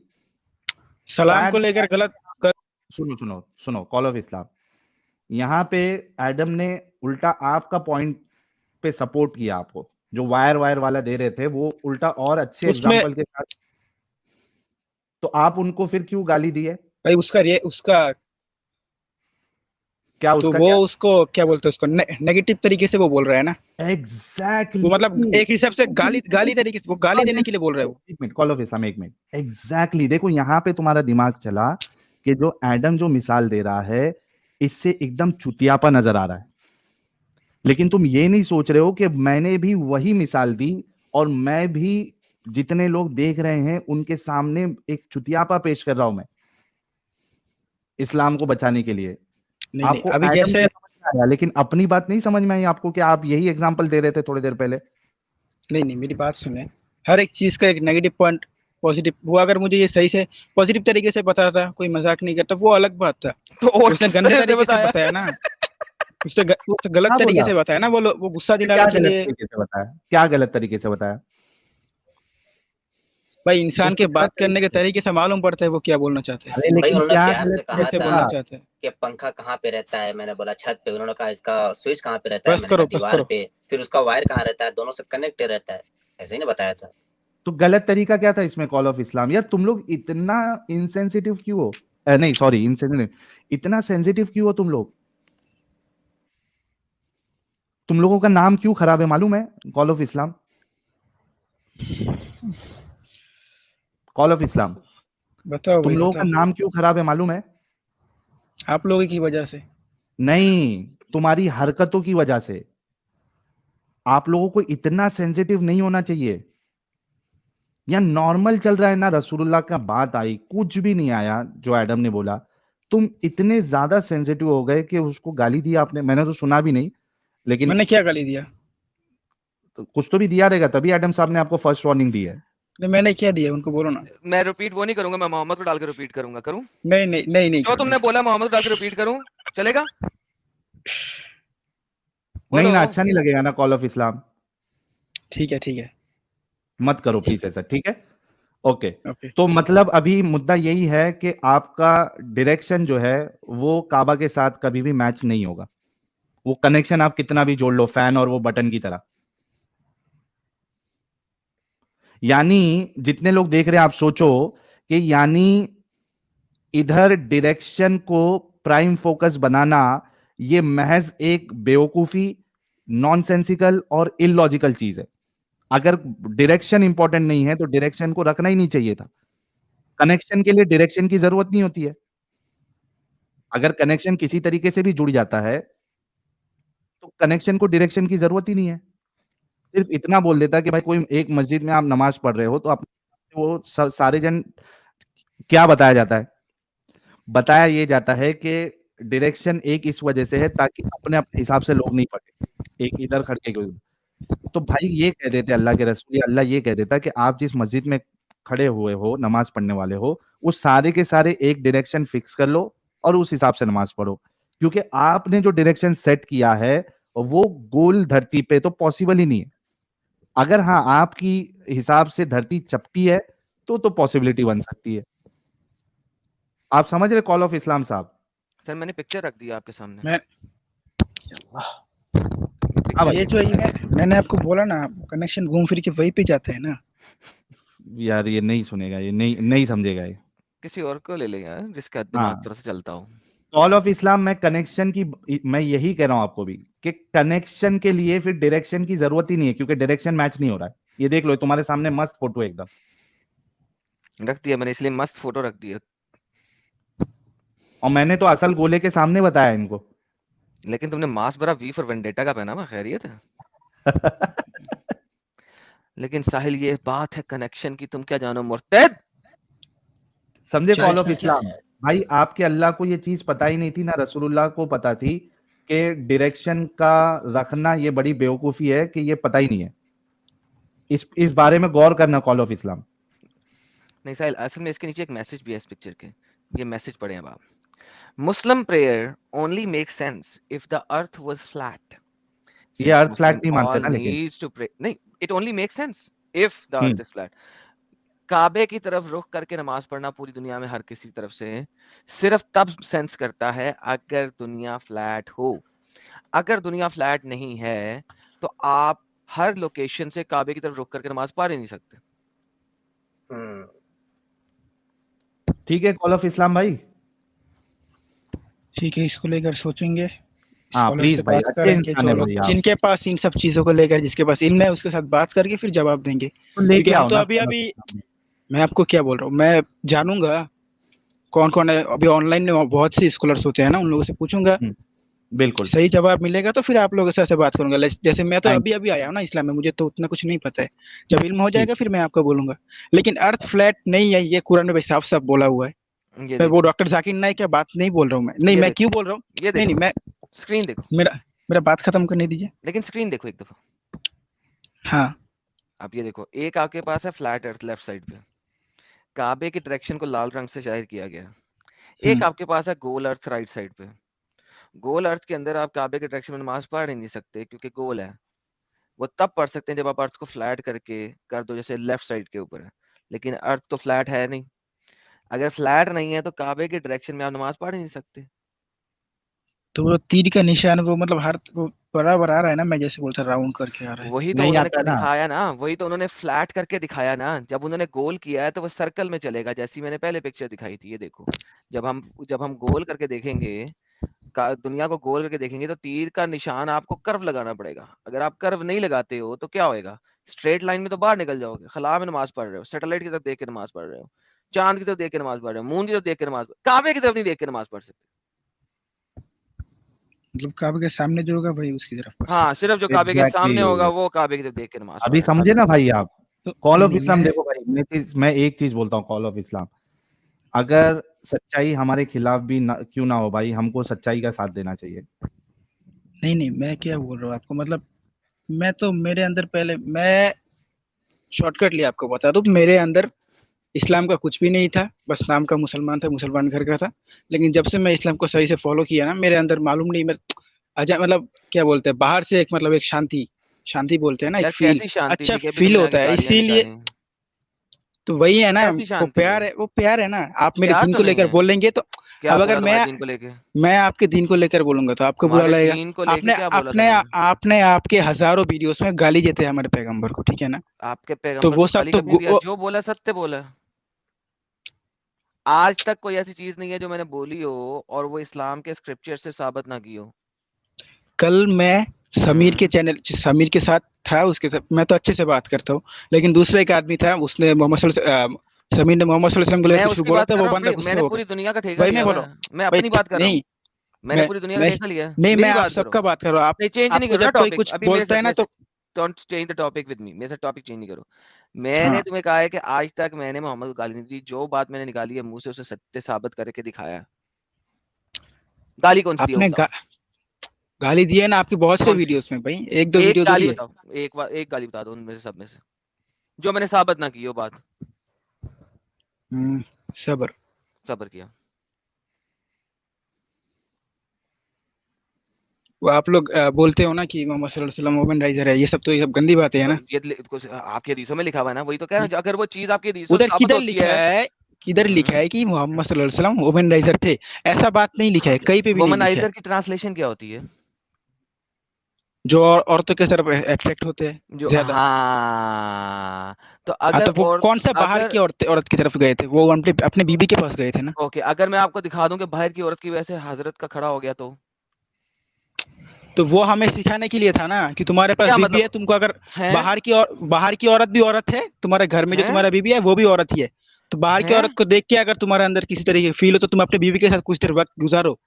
सलाम को लेकर गलत। सुनो सुनो सुनो, कॉल ऑफ इस्लाम, यहाँ पे एडम ने उल्टा आपका पॉइंट पे सपोर्ट किया। आपको जो वायर वाला दे रहे थे, वो उल्टा और अच्छे एग्जांपल के साथ, तो आप उनको फिर क्यों गाली दी है भाई? उसका क्या, तो उसका वो क्या? उसको क्या बोलते हैं, उसको नेगेटिव तरीके से वो बोल रहा है ना। एग्जैक्टली, वो मतलब एक हिसाब से गाली तरीके से, वो गाली देने के लिए बोल रहा है वो। एक मिनट, कॉल ऑफ इस्लाम, एक मिनट। एग्जैक्टली, देखो यहाँ पे तुम्हारा दिमाग चला कि जो एडम जो मिसाल दे रहा है, इससे एकदम चुतियापा नजर आ रहा है, लेकिन तुम ये नहीं सोच रहे हो कि मैंने भी वही मिसाल दी, और मैं भी जितने लोग देख रहे हैं उनके सामने एक चुतियापा पेश कर रहा हूं मैं, इस्लाम को बचाने के लिए। आपको अभी एडम जैसे आया, लेकिन अपनी बात नहीं समझ में आई आपको कि आप यही एग्जांपल दे रहे थे थोड़ी देर पहले। नहीं, मेरी बात सुने। हर एक चीज का एक नेगेटिव पॉइंट, पॉजिटिव। वो अगर मुझे ये सही से पॉजिटिव तरीके से बताता, कोई मजाक नहीं करता, वो अलग बात था। तो उसने गंदे तरीके से बताया ना, उसने गलत तरीके से बताया ना। वो गुस्सा दिलाने के लिए। क्या गलत तरीके से बताया? भाई इंसान के बात करने के तरीके से मालूम पड़ता है वो क्या बोलना चाहते हैं। भाई उन्होंने प्यार से कहा बोलना चाहते हैं कि पंखा कहाँ पे रहता है, मैंने बोला छत पे। उन्होंने कहा इसका स्विच कहाँ पे रहता है, मैंने कहा दीवार पे। फिर उसका वायर कहाँ रहता है, दोनों से कनेक्ट रहता है, ऐसे ही नहीं बताया था। तो गलत तरीका क्या था इसमें, कॉल ऑफ इस्लाम? यार तुम लोग इतना इनसेंसिटिव क्यों हो? नहीं सॉरी, इनसेंसिटिव, इतना सेंसिटिव क्यों हो तुम लोग? तुम लोगों का नाम क्यों खराब है मालूम है? Call of Islam, call of Islam, बताओ तुम लोगों का नाम क्यों खराब है मालूम है? आप लोगों की वजह से नहीं, तुम्हारी हरकतों की वजह से। आप लोगों को इतना सेंसिटिव नहीं होना चाहिए। या नॉर्मल चल रहा है ना, रसूलुल्लाह का बात आई, कुछ भी नहीं आया जो एडम ने बोला, तुम इतने ज्यादा सेंसिटिव हो गए कि उसको गाली दी आपने। मैंने तो सुना भी नहीं, लेकिन मैंने क्या गाली दिया? तो कुछ तो भी दिया रहेगा, तभी एडम साहब ने आपको फर्स्ट वार्निंग दी है। नहीं, मैंने क्या दिया उनको बोलो ना। मैं रिपीट वो नहीं करूंगा, मैं मोहम्मद को डाल के रिपीट करूंगा। करूं नहीं नहीं नहीं नहीं जो करो, तुमने बोला मोहम्मद को डाल के रिपीट करूं, चलेगा? नहीं बोलो। ना, अच्छा नहीं लगेगा ना कॉल ऑफ इस्लाम। ठीक है मत करो प्लीज ऐसा, ठीक है? ओके। ओके। तो मतलब अभी मुद्दा यही है कि आपका डायरेक्शन जो है वो काबा के साथ कभी भी मैच नहीं होगा। वो कनेक्शन आप कितना भी जोड़ लो, फैन और वो बटन की तरह। यानी जितने लोग देख रहे हैं, आप सोचो कि यानी इधर डायरेक्शन को प्राइम फोकस बनाना ये महज एक बेवकूफी, नॉनसेंसिकल और इलॉजिकल चीज है। अगर डायरेक्शन इंपॉर्टेंट नहीं है तो डायरेक्शन को रखना ही नहीं चाहिए था। कनेक्शन के लिए डायरेक्शन की जरूरत नहीं होती है। अगर कनेक्शन किसी तरीके से भी जुड़ जाता है तो कनेक्शन को डायरेक्शन की जरूरत ही नहीं है। सिर्फ इतना बोल देता कि भाई कोई एक मस्जिद में आप नमाज पढ़ रहे हो तो आप वो सारे जन, क्या बताया जाता है? बताया ये जाता है कि डायरेक्शन एक इस वजह से है ताकि अपने अपने हिसाब से लोग नहीं पढ़े, एक इधर खड़के कोई उधर। तो भाई ये कह देते अल्लाह के रसूल, अल्लाह ये कह देता कि आप जिस मस्जिद में खड़े हुए हो, नमाज पढ़ने वाले हो, वो सारे के सारे एक डायरेक्शन फिक्स कर लो और उस हिसाब से नमाज पढ़ो। क्योंकि आपने जो डायरेक्शन सेट किया है वो गोल धरती पे तो पॉसिबल ही नहीं है। अगर हाँ आपकी हिसाब से धरती चपटी है तो पॉसिबिलिटी बन सकती है। आप समझ रहे कॉल ऑफ इस्लाम साहब? सर मैंने पिक्चर रख दिया आपके सामने। मैं हाँ भाई। ये जो मैंने आपको बोला ना, कनेक्शन घूम फिर के वहीं पे जाता है ना। यार ये नहीं सुनेगा, ये नहीं समझेगा ये। किसी और को ले ले यार जिसका दिमाग थोड़ा सा चलता हो। कॉल ऑफ इस्लाम में कनेक्शन की, मैं यही कह रहा हूं आपको भी कि कनेक्शन के लिए फिर डायरेक्शन की जरूरत ही नहीं है, क्योंकि डायरेक्शन मैच नहीं हो रहा है। ये देख लो, तुम्हारे सामने मस्त फोटो एकदम रख दिया मैंने, इसलिए मस्त फोटो रख दिया। और मैंने तो असल गोले के सामने बताया इनको। लेकिन तुमने मास्क भरा वी फॉर वेंडेटा का पहना हुआ, खैरियत है? लेकिन साहिल ये बात है कनेक्शन की, तुम क्या जानो मुर्तद। समझे कॉल ऑफ क्या इस्लाम? है? भाई आपके अल्लाह को ये चीज पता ही नहीं थी, ना रसूलुल्लाह को पता थी कि डायरेक्शन का रखना ये बड़ी बेवकूफी है, कि ये पता ही नहीं है। इस बारे में गौर करना कॉल ऑफ इस्लाम। नहीं साहिल, असल में इसके नीचे एक मैसेज भी है इस पिक्चर के, ये मैसेज पढ़े अब आप। Muslim prayer only make sense if the earth was flat. ये अर्थ फ्लैट नहीं मानते ना, लेकिन नीड्स टू प्रे, नहीं, it only make sense if the earth is flat. काबे की तरफ रुख करके नमाज पढ़ना पूरी दुनिया में हर किसी तरफ से सिर्फ तब सेंस करता है अगर दुनिया फ्लैट हो। अगर दुनिया फ्लैट नहीं है तो आप हर लोकेशन से काबे की तरफ रुख करके नमाज पढ़ ही नहीं सकते। ठीक है कॉल ऑफ इस्लाम भाई। ठीक है, इसको लेकर सोचेंगे, हाँ स्कॉलर प्लीज से भाई, बात अच्छे करेंगे, इंसान जो है लोग भाई आप। जिनके पास इन सब चीजों को लेकर, जिसके पास इल्म है, उसके साथ बात करके फिर जवाब देंगे। तो लेके क्योंकि हम आओ तो ना अभी Call of अभी Islam में। मैं आपको क्या बोल रहा हूँ, मैं जानूंगा कौन कौन है। अभी ऑनलाइन में बहुत से स्कॉलर्स होते हैं ना, उन लोगों से पूछूंगा, बिल्कुल। सही जवाब मिलेगा तो फिर आप लोगों से बात करूंगा। जैसे मैं तो Thank अभी अभी आया हूँ ना इस्लाम में, मुझे तो उतना कुछ नहीं पता है। जब इल्म हो ठीक। जाएगा फिर मैं आपको बोलूंगा। लेकिन अर्थ फ्लैट नहीं है, ये कुरान में साफ साफ बोला हुआ है। ये मैं वो देखो, डॉक्टर जाकिर नाइक क्या बात नहीं बोल रहा हूँ मैं, नहीं ये मैं देखो, क्यों बोल रहा हूँ, ये नहीं नहीं, देखो, मैं स्क्रीन देखो, मेरा बात खत्म करने दीजिए। लेकिन स्क्रीन देखो एक दफा। हाँ, अब ये देखो, एक आपके पास है फ्लैट अर्थ लेफ्ट साइड पे, काबे की डायरेक्शन को लाल रंग से जाहिर किया गया। एक आपके पास है गोल अर्थ राइट साइड पे। गोल अर्थ के अंदर आप काबे के डायरेक्शन में नमाज पढ़ ही नहीं सकते क्योंकि गोल है। वो तब पढ़ सकते हैं जब आप अर्थ को फ्लैट करके कर दो, जैसे लेफ्ट साइड के ऊपर है। लेकिन अर्थ तो फ्लैट है नहीं। अगर फ्लैट नहीं है तो काबे के डायरेक्शन में आप नमाज पढ़ ही नहीं सकते। तो वो तीर का निशान वो मतलब हर वो बराबर आ रहा है ना, मैं जैसे बोलता राउंड करके आ रहा है। वही तो नहीं उन्होंने आता ना। दिखाया ना, वही तो उन्होंने फ्लैट करके दिखाया ना। जब उन्होंने गोल किया है तो वो सर्कल में चलेगा, जैसी मैंने पहले पिक्चर दिखाई थी। ये देखो, जब हम गोल करके देखेंगे, दुनिया को गोल करके देखेंगे, तो तीर का निशान आपको कर्व लगाना पड़ेगा। अगर आप कर्व नहीं लगाते हो तो क्या होएगा? स्ट्रेट लाइन में तो बाहर निकल जाओगे। खला में नमाज पढ़ रहे हो, सैटेलाइट की तरफ देख के नमाज पढ़ रहे हो, चांद की तरफ देख के नमाज पढ़ रहे हो, मून की तरफ देख के नमाज, काबे की तरफ नहीं देख के नमाज पढ़ सकते। मतलब काबे के सामने जो होगा भाई उसकी तरफ पढ़ हाँ, सिर्फ जो काबे के एग्जैक्टली। सामने होगा वो काबे की तरफ देख के नमाज अभी पढ़ेगा। समझे ना भाई आप? तो कॉल ऑफ नहीं, इस्लाम मैं देखो भाई, मैं एक चीज बोलता हूँ कॉल ऑफ इस्लाम, अगर सच्चाई हमारे खिलाफ भी क्यों ना हो भाई, हमको सच्चाई का साथ देना चाहिए। नहीं मैं क्या बोल रहा हूँ आपको, मतलब मैं तो मेरे अंदर पहले, मैं शॉर्टकट लिया आपको बता दूं, मेरे अंदर इस्लाम का कुछ भी नहीं था, बस नाम का मुसलमान था, मुसलमान घर का था। लेकिन जब से मैं इस्लाम को सही से फॉलो किया ना, मेरे अंदर मालूम नहीं, मैं अजा मतलब क्या बोलते हैं, बाहर से एक मतलब एक शांति, शांति बोलते हैं ना, एक यार फील, कैसी शांति अच्छा थी कि अभी फील तुमने आके होता है, गालियां इसीलिए निकाली। तो वही है ना, कैसी वो शांति प्यार है? है, वो प्यार है ना। आप मेरे प्यार दीन तो को नहीं लेकर है। बोलेंगे तो, क्या अब अगर बोला तुम्हारे दिन को लेके? मैं आपके दीन को लेकर बोलूंगा तो आपको बुरा हमारे लगेगा। दीन को लेके आपने क्या बोला था आपने मैंने? आपने आपके हजारों वीडियोस में गाली देते हैं हमारे पैगंबर को, ठीक है ना। आपके तो पैगंबर वो को सब गाली तो कब नहीं दिया? जो बोला सत्य बोला। आज तक कोई ऐसी चीज नहीं है जो मैंने बोली हो और वो इस्लाम के स्क्रिप्चर से साबित ना की हो। कल मैं समीर के हम्म। चैनल, समीर के साथ था, उसके साथ मैं तो अच्छे से बात करता हूँ, लेकिन दूसरा एक आदमी था, उसने समीर ने मोहम्मद सल्लल्लाहु अलैहि वसल्लम को मैं लेकर कुछ उसकी बोला बात था, कर वो रहा हूँ बंदा भाई, गुस्सा मैंने हो पूरी गया। दुनिया का ठेका भाई लिया मैं हुआ बोलो, है। मैं भाई अपनी बात कर रहा हूँ। नहीं, मैंने मैं पूरी दुनिया का मैं ठेका लिया है। नहीं, मैं मेरी आप बात करो। सबका बात कर रहा हूँ। आप नहीं, चेंज नहीं आपको करो ना जब कोई टॉपिक कुछ अभी। बोलता है ना तो don't change the topic with me. मेरे से टॉपिक चेंज नहीं करो। मैंने हाँ, तुम्हें कहा है कि आज तक मैंने मोहम्मद को गाली नहीं दी। जो बात मैंने निकाली है मुंह से उसे सत्य साबित करके दिखाया है। गाली कौन सी दी है वो आपने बताओ? गाली दी है ना आपकी बहुत से कौन सी? वीडियोस में भाई, एक दो एक वीडियो गाली थोड़ी है। बताओ। एक गाली बता दो उनमें से, सब में से, जो मैंने साबित ना की हो बात। सबर। सब्र किया। वो आप लोग बोलते हो ना कि मोहम्मद सल्लल्लाहु अलैहि वसल्लम वुमनराइजर है, ये सब तो ये सब गंदी बातें है तो ना। ये कुछ आपके हदीसों में लिखा हुआ है ना, वही तो कह रहा हम्म। हूं। अगर वो चीज आपकी हदीसों से उधर साबित किधर होती लिखा है। है, किधर लिखा है कि मोहम्मद सल्लल्लाहु अलैहि वसल्लम वुमनराइजर थे? ऐसा बात नहीं लिखा है, कहीं पे भी नहीं लिखा है। वुमनाइजर की ट्रांसलेशन क्या होती है? जो औरतों के तरफ अट्रैक्ट होते हैं जो ज्यादा। हाँ। तो हाँ, अगर तो वो और कौन सा बाहर अगर की औरत की तरफ गए थे? वो अपने अपने बीबी के पास गए थे ना। ओके, अगर मैं आपको दिखा दूं कि बाहर की औरत की वजह से हजरत का खड़ा हो गया तो वो हमें सिखाने के लिए था ना, कि तुम्हारे पास क्या बीबी है, मतलब तुमको अगर है? बाहर की औरत भी औरत है, तुम्हारे घर में जो हैं? तुम्हारा बीबी है वो भी औरत ही है। तो बाहर की औरत हैं? को देख के अगर तुम्हारे अंदर किसी तरीके की फील हो, तो तुम अपने बीबी के साथ कुछ देर वक्त गुजारो,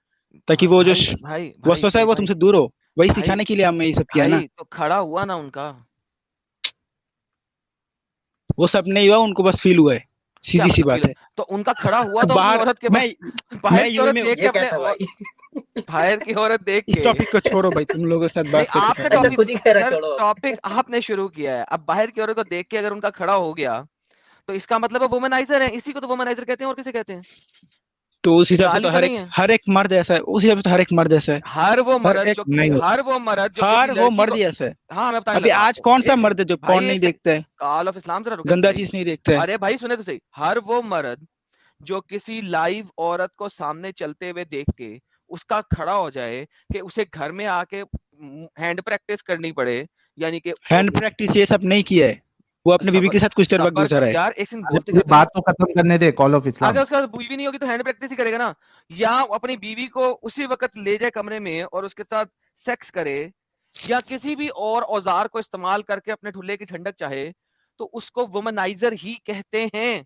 ताकि वो जो भाई भाई भाई वसवसा है भाई वो भाई तुमसे दूर हो। वही भाई सिखाने के लिए हमने ये सब किया है ना। भाई तो खड़ा हुआ ना उनका। वो सब नहीं हुआ, उनको बस फील हुआ है, क्या सीधी सी मतलब फील? बात है। तो उनका खड़ा हुआ तो अपनी बाहर औरत के मैं पास। बाहर मैं की यूएई औरत में, देख के ये क्या अपने था भाई? बाहर की औरत देख इस के। टॉपिक को छोड़ो भाई, तुम लोगों के साथ नहीं, बात करके आपने फायदा अच्छा, नहीं। टॉपिक खुद ही कह रहा सर, छोड़ो अब। टॉपिक आपने शुरू किया है। अब बाहर की औरत को देख के अगर उनका खड़ा हो गया तो इसका मतलब वो वुमनाइजर है। इसी को तो वुमनाइजर कहते हैं, और किसे कहते हैं? तो उस ये हिसाब से गाली तो तो नहीं है। हर एक मर्द ऐसा है, उस हिसाब से तो हर एक मर्द ऐसा है। हर एक नहीं, मर्द जो किसी हर वो लड़की को। मर्द ही ऐसा है। हाँ, मैं बताने अभी लगा आज आपको। कौन सा एक मर्द है सेकंड जो भाई, पॉर्न नहीं एक सेकंड। देखता है, कॉल ऑफ इस्लाम जरा रुके तो गंदा सही। चीज नहीं देखता है? अरे भाई सुने तो सही। हर वो मर्द जो किसी लाइव औरत को सामने चलते हुए देख के उसका खड़ा हो जाए कि उसे घर में आके हैंड प्रैक्टिस करनी पड़े, यानी कि हैंड प्रैक्टिस ये सब नहीं किया है, वो अपने बीबी सबर के साथ कुछ देर वक्त सबर गुजारा है। यार एक सेकंड अरे बोलते पूरी जाते बात रहो। तो खत्म करने दे, कॉल ऑफ अगर इस्लाम। उसके पास बीवी नहीं होगी तो हैंड प्रैक्टिस ही करेगा ना। या अपनी बीवी को उसी वक्त ले जाए कमरे में और उसके साथ सेक्स करे, या किसी भी और औजार को इस्तेमाल करके अपने ठुल्ले की ठंडक चाहे, तो उसको वुमनाइजर ही कहते हैं।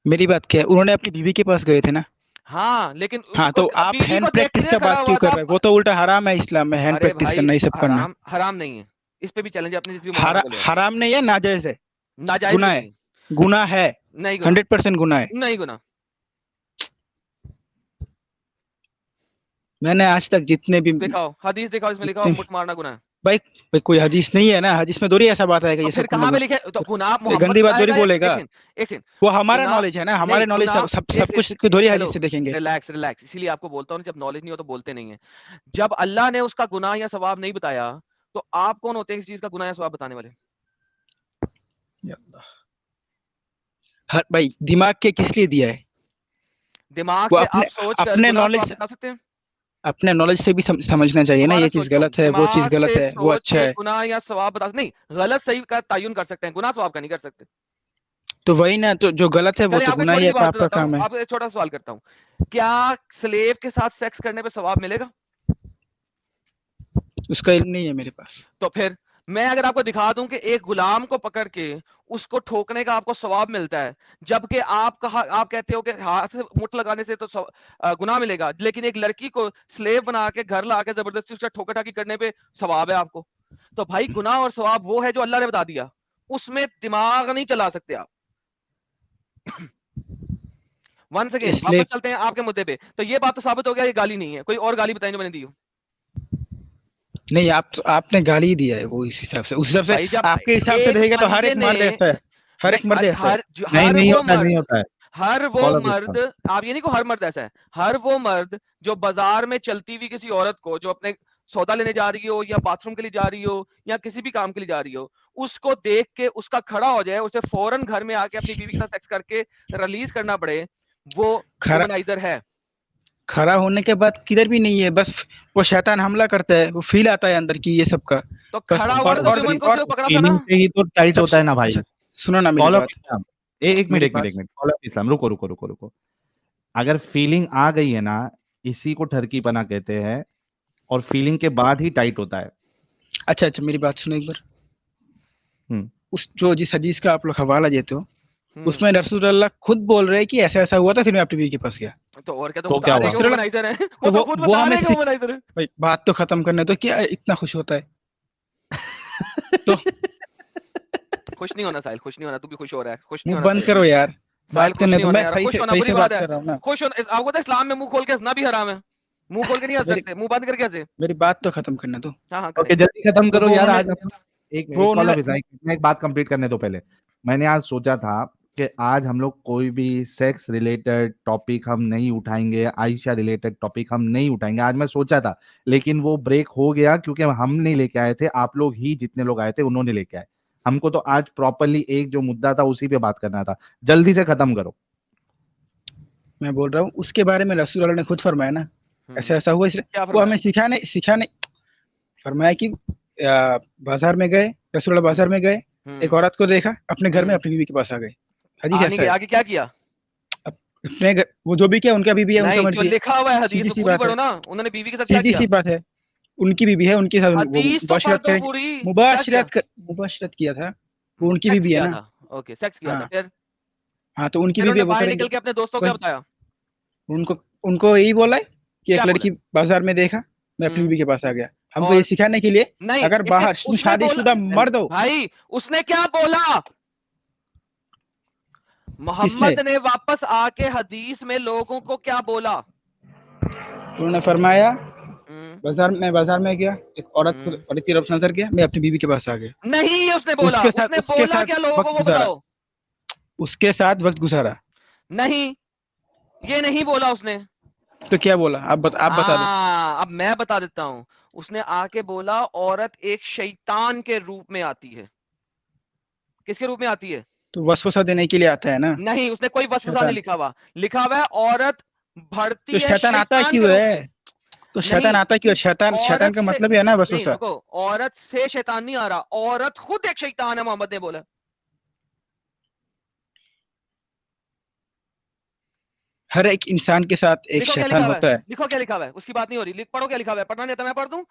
मेरी बात क्या है, उन्होंने अपनी बीवी के पास गए थे ना। हाँ, लेकिन हाँ, उसको तो अब आप बीवी हैंड को प्रैक्टिस देखते का खड़ा बात क्यों हुआ कर था। रहे हैं? वो तो उल्टा हराम है इस्लाम में, हैंड अरे प्रैक्टिस भाई, करना, ये सब करना। हराम हराम नहीं है। इस पे भी चैलेंज है, अपने जिस भी मौलाना को ले आओ। हराम नहीं है, नाजायज है, नाजायज भी गुनाह है, नहीं। गुनाह है, नहीं गुना। 100% गुनाह है। नहीं गुना। मैंने आज तक जितने भी दिखाओ हदीस, दिखाओ इसमें लिखा हो जितने मुठ मारना गुना है। भाई भाई कोई हदीस नहीं है ना, हदीस में थोड़ी ऐसा बात आएगा तो ये फिर सब करने कहाँ पे को। लिखे? तो गुनाह ये मोहम्मद गंदी बात थोड़ी बताएगा या एक बोलेगा। सेकंड, एक सेकंड। वो हमारा गुनाह नॉलेज है ना, नहीं, हमारे नॉलेज गुनाह सब एक सब सेकंड। कुछ की थोड़ी हेलो, हदीस से देखेंगे। Relax relax. इसीलिए आपको बोलता हूँ, जब नॉलेज नहीं हो तो बोलते नहीं है। जब अल्लाह ने उसका गुनाह या सवाब नहीं बताया, तो आप कौन होते हैं इस चीज का गुनाह या सवाब बताने वाले? या अल्लाह। हर भाई दिमाग के किस लिए दिया है? दिमाग वो से अपने आप सोच कर अपने गुनाह नॉलेज सवाब बता सकते हैं? अपने नॉलेज से भी समझना चाहिए ना, दोबारा ये चीज सोचता हूँ, गलत है, वो चीज दिमाग गलत से है, वो सोच अच्छा के है। गुनाह या सवाब बता नहीं, गलत सही का तायुन कर सकते हैं, गुनाह सवाब का नहीं कर सकते। तो वही ना, तो जो गलत है वो चलिए तो आपको गुनाह ही छोटी है, सी बात पाप का बताता हूँ, काम है। आपको एक छोटा सा सवाल करता हूँ। क्या स्लेव के साथ सेक्स करने पे सवाब मिलेगा? उसका इल्म नहीं है मेरे पास। तो फिर मैं अगर आपको दिखा दूं कि एक गुलाम को पकड़ के उसको ठोकने का आपको सवाब मिलता है, जबकि आप कहते हो कि हाथ से मुठ लगाने से तो गुनाह मिलेगा, लेकिन एक लड़की को स्लेव बना के घर ला के जबरदस्ती उसका ठोका ठाकी करने पे सवाब है आपको। तो भाई गुनाह और सवाब वो है जो अल्लाह ने बता दिया, उसमें दिमाग नहीं चला सकते आप। वंस अगेन इसलिए वापस चलते हैं आपके मुद्दे पे। तो ये बात तो साबित हो गया ये गाली नहीं है। कोई और गाली बताएं जो मैंने दी हो। नहीं, आपने गाली दिया है वो इस हिसाब से, उस हिसाब से भाई जब आपके हिसाब से एक रहेगा तो हर बंदे एक मर्द ने ऐसा है, हर एक मर्द नहीं, ऐसा है। नहीं नहीं वो होता है, नहीं मर्द होता है। हर वो Call of मर्द Islam। आप ये नहीं को हर मर्द ऐसा है, हर वो मर्द जो बाजार में चलती हुई किसी औरत को जो अपने सौदा लेने जा रही हो या बाथरूम के लिए जा रही हो या किसी भी काम के लिए जा रही हो, उसको देख के उसका खड़ा हो जाए, उसे फौरन घर में आके अपनी बीवी के साथ सेक्स करके रिलीज करना पड़े, वो खरा वुमनाइजर है। खड़ा होने के बाद किधर भी नहीं है, बस वो शैतान हमला करता है, वो फील आता है अंदर की ये सब का। तो बस खड़ा हुआ और तो और विमन को और उसने पकड़ा था फीलिंग ना। से ही तो टाइट सब होता है ना भाई। सुनो ना मेरी कॉल ऑफ बात, इस्लाम, एक मेरी मिनट बात कॉल ऑफ इस्लाम, रुको रुको रुको रुको। अगर फीलिंग आ गई है ना, इसी को ठरकीपना कहते हैं, और फीलिंग के बाद ही टाइट होता है। अच्छा मेरी बात सुनो एक बार। उस जो जिस हदीस का आप लोग हवाला देते हो, उसमें रसूलुल्लाह खुद बोल रहे हैं कि ऐसा ऐसा हुआ था, फिर मैं अपनी बीवी के पास गया। तो और क्या, तो तो बता क्या रहे हुआ? कि वो वुमनाइजर है, वो तो खुद वो बता हमें रहे कि वो वुमनाइजर है। भाई बात तो खत्म करने तो क्या इतना खुश होता है? तो खुश नहीं होना साहिल, खुश नहीं होना, तू भी खुश हो रहा है, खुश नहीं मुंह होना बंद साहिल। करो यार, साहिल बात खुश करने नहीं तो होना मैं यार, सही खुश से होना सही बुरी से बात बात है। कर रहा हूँ ना। खुश होना, आपको तो इस्लाम में मुंह खोल के हंसना भी हराम है, मुंह खोल के नहीं हंस सकते, मुंह बंद करके कैसे? मेरी बात तो खत्म करने दो। हाँ हाँ ओके करें। जल्दी खत्म करो वो यार। हमें- आज हम एक वो कॉल ऑफ उन्होंने इस्लाम, मैं एक बात कंप्लीट करने दो पहले। मैंने आज सोचा था कि आज हम लोग कोई भी सेक्स रिलेटेड टॉपिक हम नहीं उठाएंगे, आयशा रिलेटेड टॉपिक हम नहीं उठाएंगे, आज मैं सोचा था, लेकिन वो ब्रेक हो गया क्योंकि हम नहीं लेके आए थे, आप लोग ही जितने लोग आए थे उन्होंने लेके आए। हमको तो आज प्रॉपरली एक जो मुद्दा था उसी पे बात करना था, जल्दी से खत्म करो। मैं बोल रहा हूँ उसके बारे में रसूलुल्लाह ने खुद फरमाया ना, ऐसा ऐसा हुआ, इसलिए क्या वो फरमाया? हमें सिखाने फरमाया कि बाजार में गए, रसूलुल्लाह बाजार में गए, एक औरत को देखा, अपने घर में अपनी बीवी के पास आ गए। हदीस आने ऐसा के है। आगे क्या किया? अपने वो जो भी किया उनका बीवी है, उनका नहीं, जो मर्जी है। लिखा हुआ है हदीस सीधी में सी पूरी बात है, पढ़ो ना, उन्होंने बीवी के साथ क्या सीधी किया? सी बात है, उनकी बीवी है, उनके साथ वो हदीस तो पढ़ दो पूरी। क्या किया? मुबाशरत किया था, वो उनकी सेक्स बीवी है किया ना। था, ओके सेक्स किया था, हाँ फिर हाँ, तो उनकी फिर बीवी है, उन्होंने वो बाहर करेंगे। निकल के अपने दोस्तों को क्या वही बताया? उनको उनको यही बोला है कि एक क्या बोला? लड़की बाजार में देखा, मैं अपनी बीवी के पास आ गया। हमको ये और सिखाने के लिए, नहीं, अगर इसे बाहर उसने शादीशुदा बोला मर्द हो, भाई, उसने क्या बोला? मोहम्मद ने वापस आके हदीस में लोगों को क्या बोला? उन्होंने फरमाया बाजार में गया, एक औरत की तरफ नजर गया, मैं अपनी बीवी के पास आ गया। नहीं, ये उसने बोला, उसने बोला क्या लोगों को, वो बताओ। उसके साथ वक्त गुजारा। नहीं, ये नहीं बोला उसने। तो क्या बोला? आप बता दो। अब मैं बता देता हूं। उसने आके बोला औरत एक शैतान के रूप में आती है। किसके रूप में आती है? तो वसवसा देने के लिए आता है ना। नहीं, उसने कोई वसवसा नहीं लिखा हुआ, लिखा हुआ है औरत बढ़ती तो है शैतान आता शैतान के क्यों रूप है? में। तो शैतान आता क्यों है? शैतान का मतलब ही है ना नहीं वसवसा। रुको, औरत से शैतान नहीं आ रहा, औरत खुद एक शैतान है, मोहम्मद ने बोला। हर एक इंसान के साथ एक लिखो क्या शैतान लिखा हुआ होता है, है। लिखो क्या लिखा हुआ है, उसकी बात नहीं हो रही, लिख पढ़ो क्या लिखा हुआ है, पढ़ना नहीं आता मैं पढ़ दूं।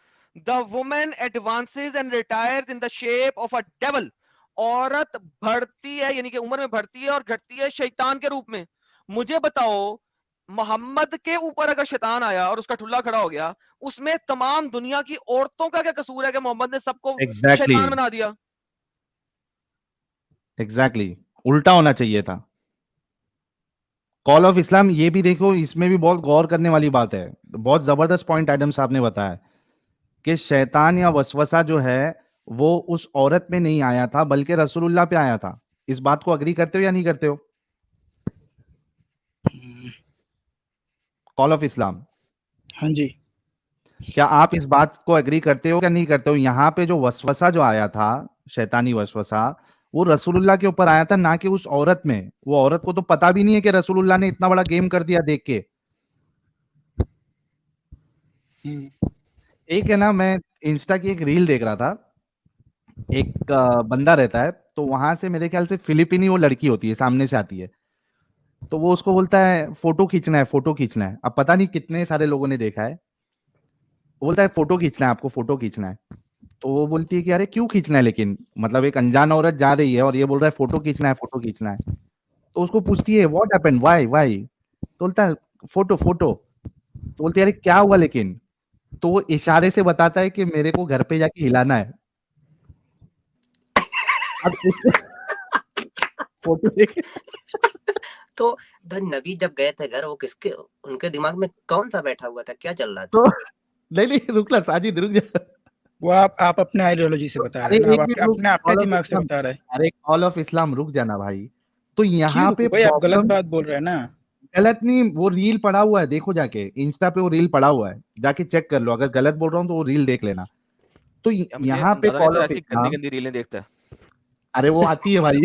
The woman advances and retires in the shape of a devil. औरत बढ़ती है, यानी कि उम्र में बढ़ती है और घटती है शैतान के रूप में। मुझे बताओ, मोहम्मद के ऊपर अगर शैतान आया और उसका ठुल्ला खड़ा हो गया, उसमें तमाम दुनिया की औरतों का क्या कसूर है कि मोहम्मद ने सबको शैतान बना दिया? एग्जैक्टली उल्टा होना चाहिए था। कॉल ऑफ इस्लाम ये भी देखो, इसमें भी बहुत गौर करने वाली बात है, बहुत जबरदस्त पॉइंट एडम साहब ने बताया कि शैतान या वसवसा जो है वो उस औरत में नहीं आया था बल्कि रसूलुल्लाह पे आया था। इस बात को अग्री करते हो या नहीं करते हो? कॉल ऑफ इस्लाम, हाँ जी। क्या आप इस बात को एग्री करते हो क्या नहीं करते हो? यहाँ पे जो वसवसा जो आया था, शैतानी वसवसा, वो रसूलुल्लाह के ऊपर आया था, ना कि उस औरत में। वो औरत को तो पता भी नहीं है कि रसूलुल्लाह ने इतना बड़ा गेम कर दिया देख के। एक है ना, मैं इंस्टा की एक रील देख रहा था, एक बंदा रहता है, तो वहां से मेरे ख्याल से फिलिपिनी वो लड़की होती है, सामने से आती है, तो वो उसको बोलता है फोटो खींचना है, फोटो खींचना है। अब पता नहीं कितने सारे लोगों ने देखा है, वो बोलता है फोटो खींचना है, आपको फोटो खींचना है। तो वो बोलती है कि अरे क्यों खींचना है, लेकिन मतलब एक अनजान औरत जा रही है और ये बोल रहा है फोटो खींचना है, फोटो खींचना है। तो उसको पूछती है व्हाट हैपेंड, व्हाई व्हाई? तो बोलता है फोटो फोटो। तो बोलती है अरे क्या हुआ लेकिन? तो वो इशारे से बताता है कि मेरे को घर पे जाके हिलाना है। अब फोटो देखे तो द नबी जब गए थे घर, वो किसके, उनके दिमाग में कौन सा बैठा हुआ था, क्या चल रहा था? तो नहीं रुक ला साजिद, रुक जा। वो आप अपने आइडियोलॉजी से बता रहे अरे हैं ना, एक आप मिनट रुक, अपने कॉल ऑफ दिमाग से इस्लाम, बता रहे हैं। अरे कॉल ऑफ इस्लाम रुक जाना भाई। तो क्यों यहाँ पे रुको भाई, आप गलत प्रॉब्लम, बात बोल रहे हैं ना। गलत नहीं, वो रील पड़ा हुआ है, देखो जाके इंस्टा पे वो रील पड़ा हुआ है, जाके चेक कर लो, अगर गलत बोल रहा हूँ तो वो रील देख लेना। तो या मुझे यहाँ पे समझा दो, ये कॉल तो ऑफ ऐसी गंदी इस्लाम, गंदी रीलें देखता है। अरे वो आती है भाई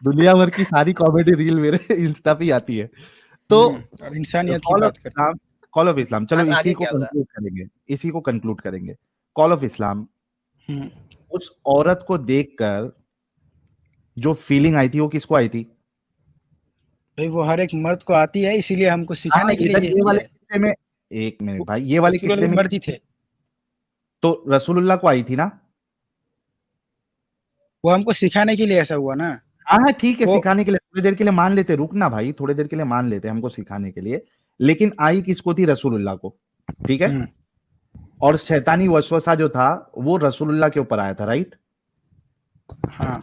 दुनिया भर की सारी कॉमेडी रील मेरे इंस्टा पे ही आती है। तो और इंसानियत की कॉल ऑफ बात करते इस्लाम, कॉल ऑफ इस्लाम, चलो हाँ, तो इसी आगे को क्या हुआ? कंक्लूड करेंगे, इसी को कंक्लूड करेंगे। कॉल ऑफ इस्लाम, हैं। उस औरत को देखकर जो फीलिंग आई थी वो किसको आई थी? भाई वो हर एक मर्द को आती है, इसीलिए हमको हाँ, सिखाने के लिए इधर ये ये किया वाले है। किस्से में, एक मिनट वो भाई, ये वाले रसूलुल्लाह किस्से भी में मर्द ही थे, तो रसूलुल्लाह को आई थी ना? वो हमको सिखाने के लिए ऐसा हुआ ना। हाँ हाँ ठीक है, वो सिखाने के लिए थोड़ी देर के लिए मान लेते, रुकना भाई, थोड़ी देर के लिए मान लेते हमको सिखाने के लिए, लेकिन आई किसको थी? रसूलुल्लाह को, ठीक है। हम्म, और शैतानी वसवसा जो था वो रसूलुल्लाह के ऊपर आया था, राइट? हाँ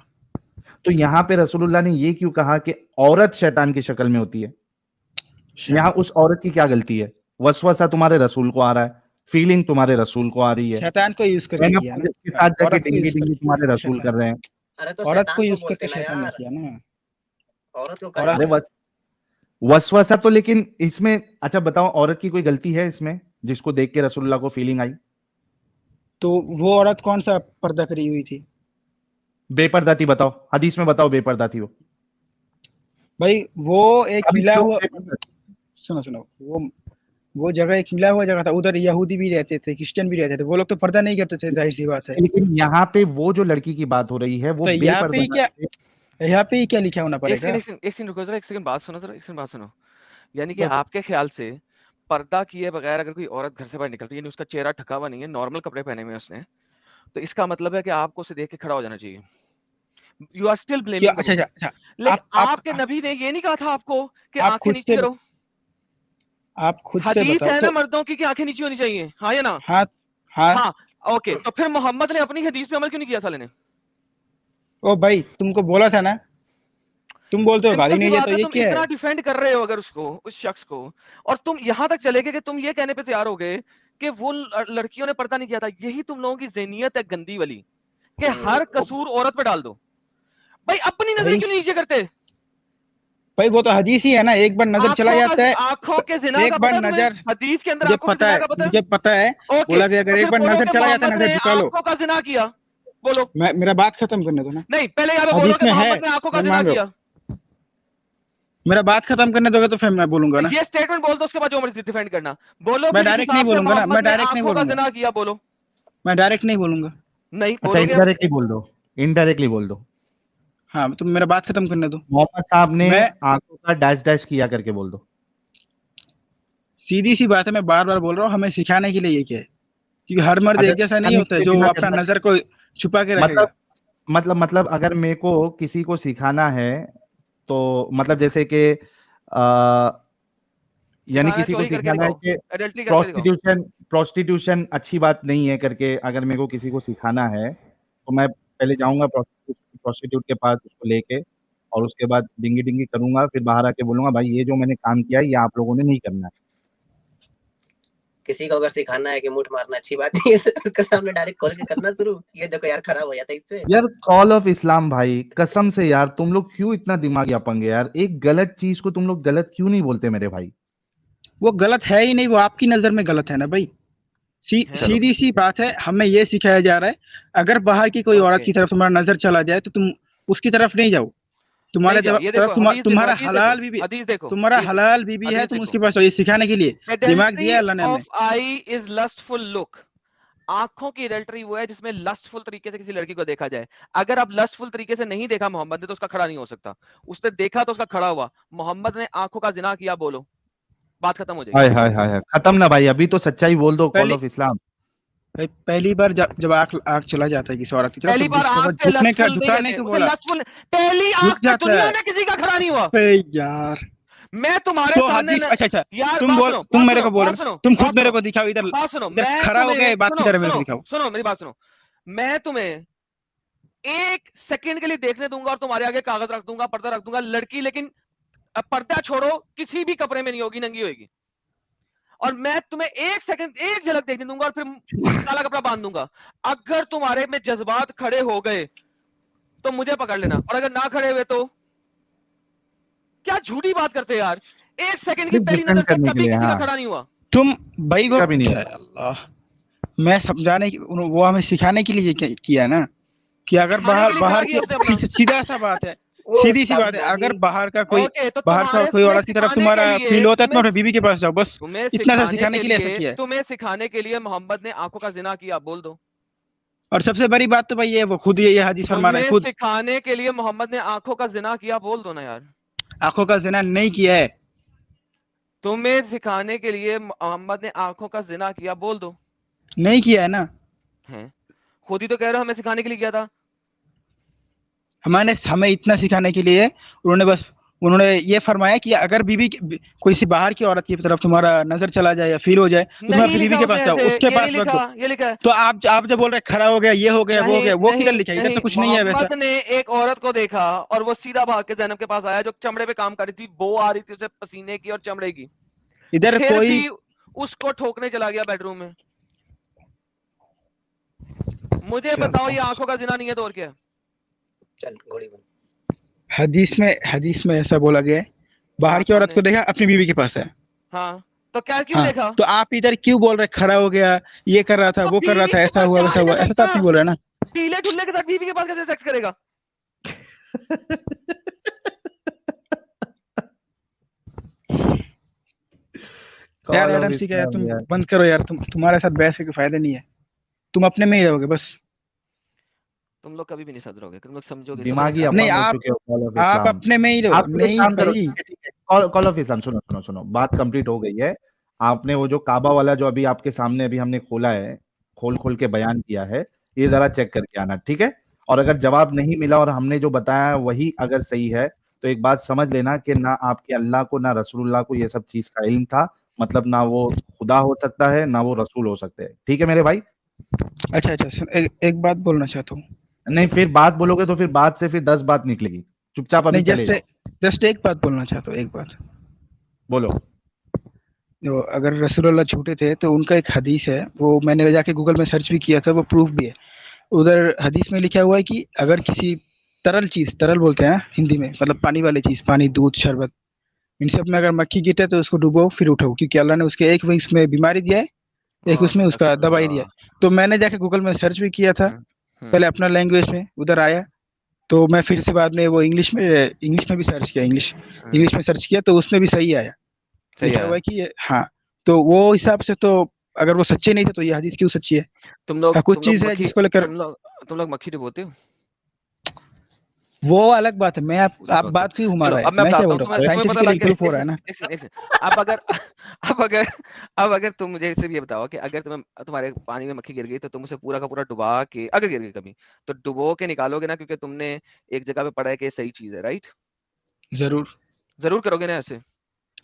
तो यहाँ पे रसूलुल्लाह ने ये क्यों कहा कि औरत शैतान की शक्ल में होती है? यहाँ उस औरत की क्या गलती है? वसवसा तुम्हारे रसूल को आ रहा है, फीलिंग तुम्हारे रसूल को आ रही है, शैतान को यूज करके किया ना, के साथ जाके औरत को डिंगी यूज डिंगी करके तुम्हारे किया रसूल शैतान, कर रहे हैं। अरे तो औरत को शैतान को यूज बोलते करके ना शैतान ने यार, किया ना। औरत को औरत अरे वसवसा तो, लेकिन इसमें अच्छा बताओ, औरत की कोई गलती है इसमें जिसको देख के रसूलुल्लाह को फीलिंग आई? तो वो औरत कौन सा पर्दा करी हुई थी? बेपर्दा थी, बताओ हदीस में, बताओ बेपर्दा थी वो। भाई वो एक अभी मिला क्यों हुआ, बेपर्दा थी? सुनो वो जगह एक मिला हुआ जगह था, उधर यहूदी भी रहते थे, क्रिश्चियन भी रहते थे, वो लोग तो पर्दा नहीं करते थे, जाहिर सी बात है। लेकिन यहाँ पे वो जो लड़की की बात हो रही है वो तो यहाँ पे बेपर्दा ही क्या, यहाँ पे ही क्या लिखा होना एक पड़ेगा? सेकंड एक सेकंड रुको जरा, एक सेकंड बात सुनो जरा, एक सेकंड बात सुनो। यानी कि बट आपके ख्याल से पर्दा किए बगैर अगर कोई औरत घर से बाहर निकलती है, यानी उसका चेहरा ढका हुआ नहीं है, नॉर्मल कपड़े पहने हुए हैं उसने, तो इसका मतलब है कि आपको उसे देख के खड़ा हो जाना चाहिए। यू आर स्टिल क्या, ब्लेमिंग द अच्छा वुमन। अच्छा, लेकिन आप आपके नबी ने ये नहीं कहा था आपको कि आप आंखें खुद नीचे से करो। आप खुद से हदीस बताओ है ना तो। मर्दों की कि आंखें नीचे होनी चाहिए, हाँ या ना? हाँ हाँ। हाँ, ओके, तो फिर मोहम्मद ने अपनी हदीस पे अमल क्यों नहीं किया साले ने? ओ भाई तुमको बोला था ना, तुम बोलते हो गाली सिंपल सी नहीं दिया, बात तो है, ये तुम क्या इतना है? डिफेंड कर रहे हो अगर उसको, उस शख्स को, और तुम यहां तक चले गए कि तुम ये कहने पे तैयार हो गए कि वो लड़कियों ने पर्दा नहीं किया था। यही तुम लोगों की ज़हनियत है गंदी वाली, कि हर कसूर औरत पे डाल दो। भाई अपनी नजरें भाई क्यों नीचे करते? भाई वो तो हदीस ही है ना, एक बार नजर चला जाता है। आंखों के जिना का एक बार पता है तुम्हें? नजर, हदीस के अंदर मुझे आंखों के पता जिना है, का पता है? मुझे पता है। ओके, बोला कि अगर तो एक फिर बार बोलो नजर कि चला जाता है, मोहम्मद नजर ने झुका लो। आंखों का जिना किया, बोलो। मेरा बात खत्म करने दो ना। नहीं, पहले यहाँ पे बोलो हदीस कि में है, मोहम्मद ने आंखों का मैं जिना मान लो, किया। मेरा बात खत्म करने दोगे तो फिर मैं बोलूंगा ना। ये स्टेटमेंट बोल दो, उसके बाद जो मर्जी डिफेंड करना। बोलो मैं फिर इस डायरेक्ट नहीं हिसाब से बोलूंगा ना, मैं मोहम्मद ने डायरेक्ट नहीं आंखों का बोलूंगा, जिना किया, बोलो। मैं डायरेक्ट नहीं बोलूंगा। नहीं अच्छा बोलोगे? इनडायरेक्टली बोल दो, इनडायरेक्टली बोल दो। हाँ तुम मेरा बात खत्म करने दो। मोहम्मद साहब ने मैं आंखों का डैश डैश किया करके बोल दो। सीधी सी बात है, मैं बार बार बोल रहा हूँ, हमें सिखाने के लिए ये क्या है, क्योंकि हर मर्द अच्छा एक जैसा नहीं सिखाने होता के है लिए जो जिना अपना करना नजर को छुपा के रखेगा। मतलब अगर मेरे को किसी को सिखाना है तो मतलब जैसे कि यानी सिखाना किसी को चोरी करके सिखाना है दिखाओ, कि एडल्ट्री करके दिखाओ। प्रोस्टिट्यूशन अच्छी बात नहीं है करके अगर मेरे को किसी को सिखाना है तो मैं पहले जाऊंगा प्रोस्टिट्यूट के पास उसको लेके, और उसके बाद डिंगी डिंगी करूंगा, फिर बाहर आके बोलूंगा भाई ये जो मैंने काम किया है ये आप लोगों ने नहीं करना है। किसी को अगर सिखाना है कि मुठ मारना अच्छी बात नहीं है, उसके सामने डायरेक्ट खोल के करना शुरू, ये देखो यार खराब हो जाता है इससे। यार कॉल ऑफ इस्लाम भाई, कसम से यार तुम लोग क्यों इतना दिमागी अपंगे यार, एक गलत चीज को तुम लोग गलत क्यों नहीं बोलते मेरे भाई? वो गलत है ही नहीं, वो आपकी नजर में गलत है ना भाई। चलो सीधी सी बात है, हमें ये सिखाया जा रहा है, अगर बाहर की कोई औरत ओके, की तरफ तुम्हारा नजर चला जाए तो तुम उसकी तरफ नहीं जाओ, तुम्हारे नहीं जाओ। ये तरफ देखो हदीस देखो, तुम्हारा हदीस हलाल देखो, बीवी, हदीस देखो, तुम्हारा ये हलाल बीवी है, हदीस तुम देखो। उसके पास हो, ये सिखाने के लिए दिमाग दिया है अल्लाह ने हमें। Of I is lustful look. आंखों की एडल्ट्री वो है जिसमें लस्टफुल तरीके से किसी लड़की को देखा जाए। अगर आप लस्टफुल तरीके से नहीं देखा मोहम्मद ने तो उसका खड़ा नहीं हो सकता। उसने देखा तो उसका खड़ा हुआ। मोहम्मद ने आंखों का जिना किया, बोलो, बात खत्म हो हाय जाएगी। हाय हाय हाय, खत्म ना भाई, अभी तो सच्चाई बोल दो। कॉल पहली ऑफ इस्लाम पहली बार जब आँख चला जाता है किसी औरत की तरफ, पहली तो बार आंख पे लस्टफुल नहीं झुकाने कहते को उसे, बोला, लस्टफुल पहली आंख झुक पे जाता दुनिया है। में किसी का खड़ा नहीं हुआ। अबे यार, मैं तुम्हारे तो सामने हदीस, अच्छा यार तुम बात बोल, सुनो, तुम बात मेरे सुनो, को बोल बात रहे सुनो, हो, तुम बात खुद मेरे सुनो, को दिखाओ इधर, बात सुनो। इधर मैं खड़ा हो गए, तुम्हें बात सुनो किधर है मेरे को सुनो दिखाओ। सुनो, मेरी बात सुनो। मैं तुम्हें एक सेकंड के लिए देखने दूंगा और तुम्हारे आगे कागज रख दूंगा, पर्दा रख दूंगा, लड़की लेकिन पर्दा छोड़ो किसी भी कपड़े में नहीं होगी, नंगी होगी। और मैं तुम्हें 1 सेकंड 1 झलक देखने दूंगा और फिर काला कपड़ा बांध दूंगा। अगर तुम्हारे में जज्बात खड़े हो गए तो मुझे पकड़ लेना, और अगर ना खड़े हुए तो क्या झूठी बात करते यार। 1 सेकंड की सिर्फ पहली डिफेंड नजर से करने के कभी लिए, किसी का हाँ। खड़ा नहीं हुआ। तुम भाई वो कभी नहीं। अल्लाह, मैं समझाने की, वो हमें सिखाने के लिए किया ना कि अगर सिखाने के लिए बाहर क्या किया उसने अपना? सीधा सा बात है, वो सीधी सी बात है, साबिजादी अगर बाहर का कोई ओके, तो बाहर का तुम्हारे कोई तुम्हें औरत की तरफ सिखाने तुम्हारा के लिए फील होता है तो तुम्हें अपने बीवी के पास जाओ, बस तुम्हें इतना सा सिखाने के लिए ऐसा किया है। तुम्हें सिखाने के लिए मोहम्मद ने आंखों का जिना किया, बोल दो। और सबसे बड़ी बात तो भाई ये वो खुद ये हदीस फरमा रहा है, तुम्हें खुद सिखाने के लिए मोहम्मद ने आंखों का जिना किया, बोल दो ना यार। आंखों का जिना नहीं किया है। तुम्हें सिखाने के लिए मोहम्मद ने आंखों का जिना किया, बोल दो। नहीं किया है ना, हैं? खुद ही तो कह रहे हो हमें सिखाने के लिए किया था। हमें इतना सिखाने के लिए उन्होंने ये फरमाया कि अगर बीवी कोई सी बाहर की औरत की तरफ तुम्हारा नजर चला जाए या फील हो जाए तो तुम अपनी बीवी के पास जाओ, उसके पास मत दो। ये लिखा है। तो आप जब बोल रहे खड़ा हो गया, ये हो गया, वो हो गया, वो किधर लिखा है? इधर तो कुछ नहीं है वैसा। मोहम्मद ने एक औरत को देखा और वो सीधा भाग के ज़ैनब के पास आया जो चमड़े पे काम कर रही थी, बो आ रही थी उसे पसीने की और चमड़े की। इधर फिर कोई भी उसको ठोकने चला गया बेडरूम में। मुझे बताओ ये आंखों का जिना नहीं है तो और क्या है? चल घोड़ी बन। हदीस में ऐसा बोला गया है, बाहर की औरत को देखा अपनी बीवी के पास है। हाँ, तो क्या क्यों देखा? तो आप इधर क्यों बोल रहे खड़ा हो गया, ये कर रहा था, वो कर रहा था, ऐसा हुआ वैसा हुआ, ऐसा तो आप नहीं बोल रहे ना। ढीले ढुल्ले के साथ बीवी के पास कैसे सेक्स करेगा? यार एडम ठीक है, तुम बंद करो यार, तुम्हारे साथ बहस के फायदा नहीं है, तुम अपने में ही रहोगे बस। तुम लोग कभी भी नहीं सुधरोगे, तुम लोग समझोगे दिमागी नहीं, अपंग हो चुके हो। कॉल ऑफ आप इस्लाम, अपने में ही रहो। आप नहीं काम करो, भाई, ठीक है। कॉल ऑफ इस्लाम, सुनो, बात कंप्लीट हो गई है। आपने वो जो काबा वाला जो अभी आपके सामने अभी हमने खोला है, खोल के बयान किया है, ये जरा चेक करके आना, ठीक है। और अगर जवाब नहीं मिला और हमने जो बताया वही अगर सही है तो एक बात समझ लेना कि ना आपके अल्लाह को ना रसूलुल्लाह को ये सब चीज का इल्म था, मतलब ना वो खुदा हो सकता है ना वो रसूल हो सकते हैं, ठीक है मेरे भाई। अच्छा, एक बात बोलना चाहता हूँ। नहीं, फिर बात बोलोगे तो फिर बात से फिर 10 बात निकलेगी, चुपचाप अभी चले जाओ। जस्ट एक बात बोलना चाहता हूँ, एक बात बोलो। जो अगर रसूलुल्लाह झूठे थे तो उनका एक हदीस है, वो मैंने जाके गूगल में सर्च भी किया था, वो प्रूफ भी है। उधर हदीस में लिखा हुआ है कि अगर किसी तरल बोलते हैं ना हिंदी में, मतलब पानी वाली चीज, पानी, दूध, शरबत, इन सब में अगर मक्खी गिरे तो उसको डुबो फिर उठाओ, क्योंकि अल्लाह ने उसके एक विंग्स में बीमारी दिया है, एक उसमें उसका दवाई दिया है। तो मैंने जाके गूगल में सर्च भी किया था, पहले अपना लैंग्वेज में, उधर आया, तो मैं फिर से बाद में वो इंग्लिश में भी सर्च किया, इंग्लिश में सर्च किया तो उसमें भी सही आया, लिखा हुआ है कि हाँ। तो वो हिसाब से तो अगर वो सच्चे नहीं थे तो ये हदीस क्यों सच्ची है? कुछ चीज है जिसको लेकर तुम लोग मक्खी डुबोते हो, वो अलग बात है। मैं आप बात क्यों घुमा रहा है? मैं क्या बोल रहा हूँ, साइंटिफिकली प्रूफ हो रहा है ना। अब अगर तुम मुझे सिर्फ ये बताओ कि अगर तुम्हारे पानी में मक्खी गिर गई तो तुम उसे पूरा का पूरा डुबा के, अगर गिर गई कभी तो डुबो के निकालोगे ना, क्योंकि तुमने एक जगह पे पढ़ा है कि सही चीज है, राइट? जरूर करोगे ना ऐसे?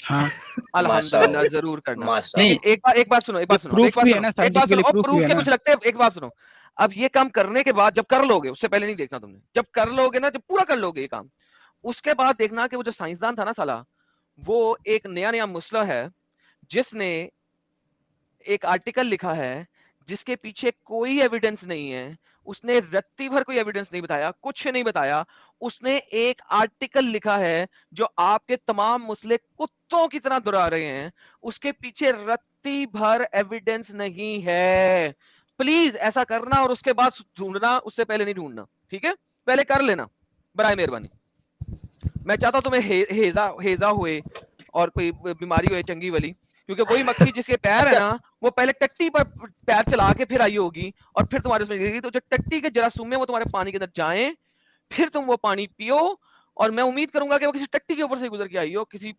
हाँ, अल्हम्दुलिल्लाह, जरूर करना। नहीं, एक बात सुनो, प्रूफ के कुछ लगते हैं, एक बात सुनो। अब ये काम करने के बाद जब कर लोगे, उससे पहले नहीं देखना तुमने, जब कर लोगे ना, जब पूरा कर लोगे ये काम, उसके बाद देखना कि वो जो साइंसदान था ना साला, वो एक नया मुसला है जिसने एक आर्टिकल लिखा है जिसके पीछे कोई एविडेंस नहीं है, उसने रत्ती भर कोई एविडेंस नहीं बताया, कुछ नहीं बताया, उसने एक आर्टिकल लिखा है जो आपके तमाम मुसले कुत्तों की तरह दुहरा रहे हैं, उसके पीछे रत्ती भर एविडेंस नहीं है। प्लीज ऐसा करना और उसके बाद ढूंढना, उससे पहले नहीं ढूंढना, ठीक है? पहले कर लेना बराए मेहरबानी। मैं चाहता हूं तुम्हें हेजा हुए और कोई बीमारी हुए चंगी वाली, क्योंकि वही मक्खी जिसके पैर है ना, वो पहले टट्टी पर पैर चला के फिर आई होगी और फिर तुम्हारे उसमें गिरेगी, तो जो टट्टी के जरासीम है वो तुम्हारे पानी के अंदर जाएं, फिर तुम वो पानी पियो, और मैं उम्मीद करूंगा कि वो किसी टट्टी के ऊपर से गुजर के आई हो, किसी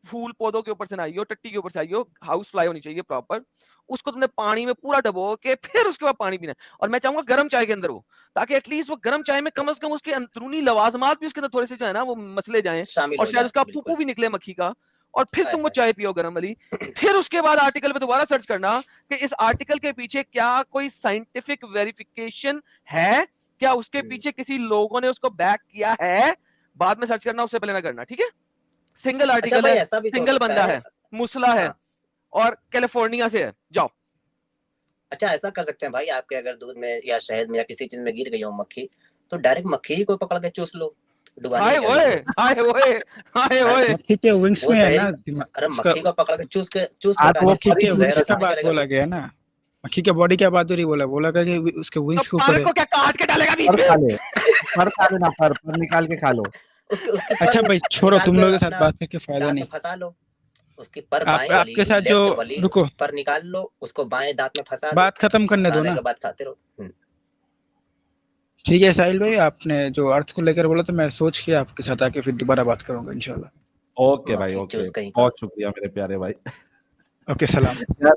फूल पौधों के ऊपर से ना आई हो, टट्टी के ऊपर से आई हो, हाउस फ्लाई होनी चाहिए प्रॉपर, उसको तुमने पानी में पूरा डबो के फिर उसके बाद पानी पीना। और मैं चाहूंगा गर्म चाय के अंदर हो, ताकि एटलीस्ट वो गर्म चाय में कम से कम उसके अंदरूनी लवाजमात भी उसके अंदर थोड़े से जो है ना वो मसले जाएं, और शायद उसका पुप्पू भी निकले मक्खी का, और फिर तुम वो चाय पियो गर्म वाली। फिर उसके बाद आर्टिकल पे दोबारा सर्च करना कि इस आर्टिकल के पीछे क्या कोई साइंटिफिक वेरिफिकेशन है, क्या उसके पीछे किसी लोगों ने उसको बैक किया है, बाद में सर्च करना, उससे पहले ना करना, ठीक है? सिंगल आर्टिकल है, सिंगल बंदा है, मुसला है, और कैलिफोर्निया से है, जाओ। अच्छा ऐसा कर सकते हैं भाई, आपके अगर दूध में या शहद में या किसी चीज में गिर गई हो मक्खी, तो डायरेक्ट मक्खी ही को पकड़ के चूस लो, डुबाने हाय की क्या ओए, जरूरत है? हाय ओए, हाय ओए। मक्खी के विंग्स वो में है जहर, ना अरे उसका, मक्खी को पकड़ के चूस हाँ, के तो वो मक्खी फरी के चूस जहर विंग्स का आसानी बात करेगा। बोला गया ना, मक्खी के बॉडी क्या बात हो रही बोला कि उसके तो विंग्स के ऊपर पर है। को क्या काट के डालेगा बीच पर में? खा ले, पर खा लेना, पर निकाल के खा लो। उसके अच्छा भाई छोड़ो, निकाल तुम के लोगों के साथ अपना बात करके फायदा दांत नहीं। में फंसा लो, उसकी पर बाएं वाली, आपके साथ जो, लेफ्ट वाली रुको पर निकाल लो, उसको बाएं दांत में फंसा दो, बात खत्म करने दो फंसाने ना। के बाद खाते रहो। ठीक है साहिल भाई, आपने जो अर्थ को लेकर बोला तो मैं सोच के आपके साथ आके फिर दोबारा बात करूंगा इंशाल्लाह। ओके भाई, मक्खी ओके, चूस कहीं का। बहुत शुक्रिया मेरे प्यारे भाई। ओके, सलाम। यार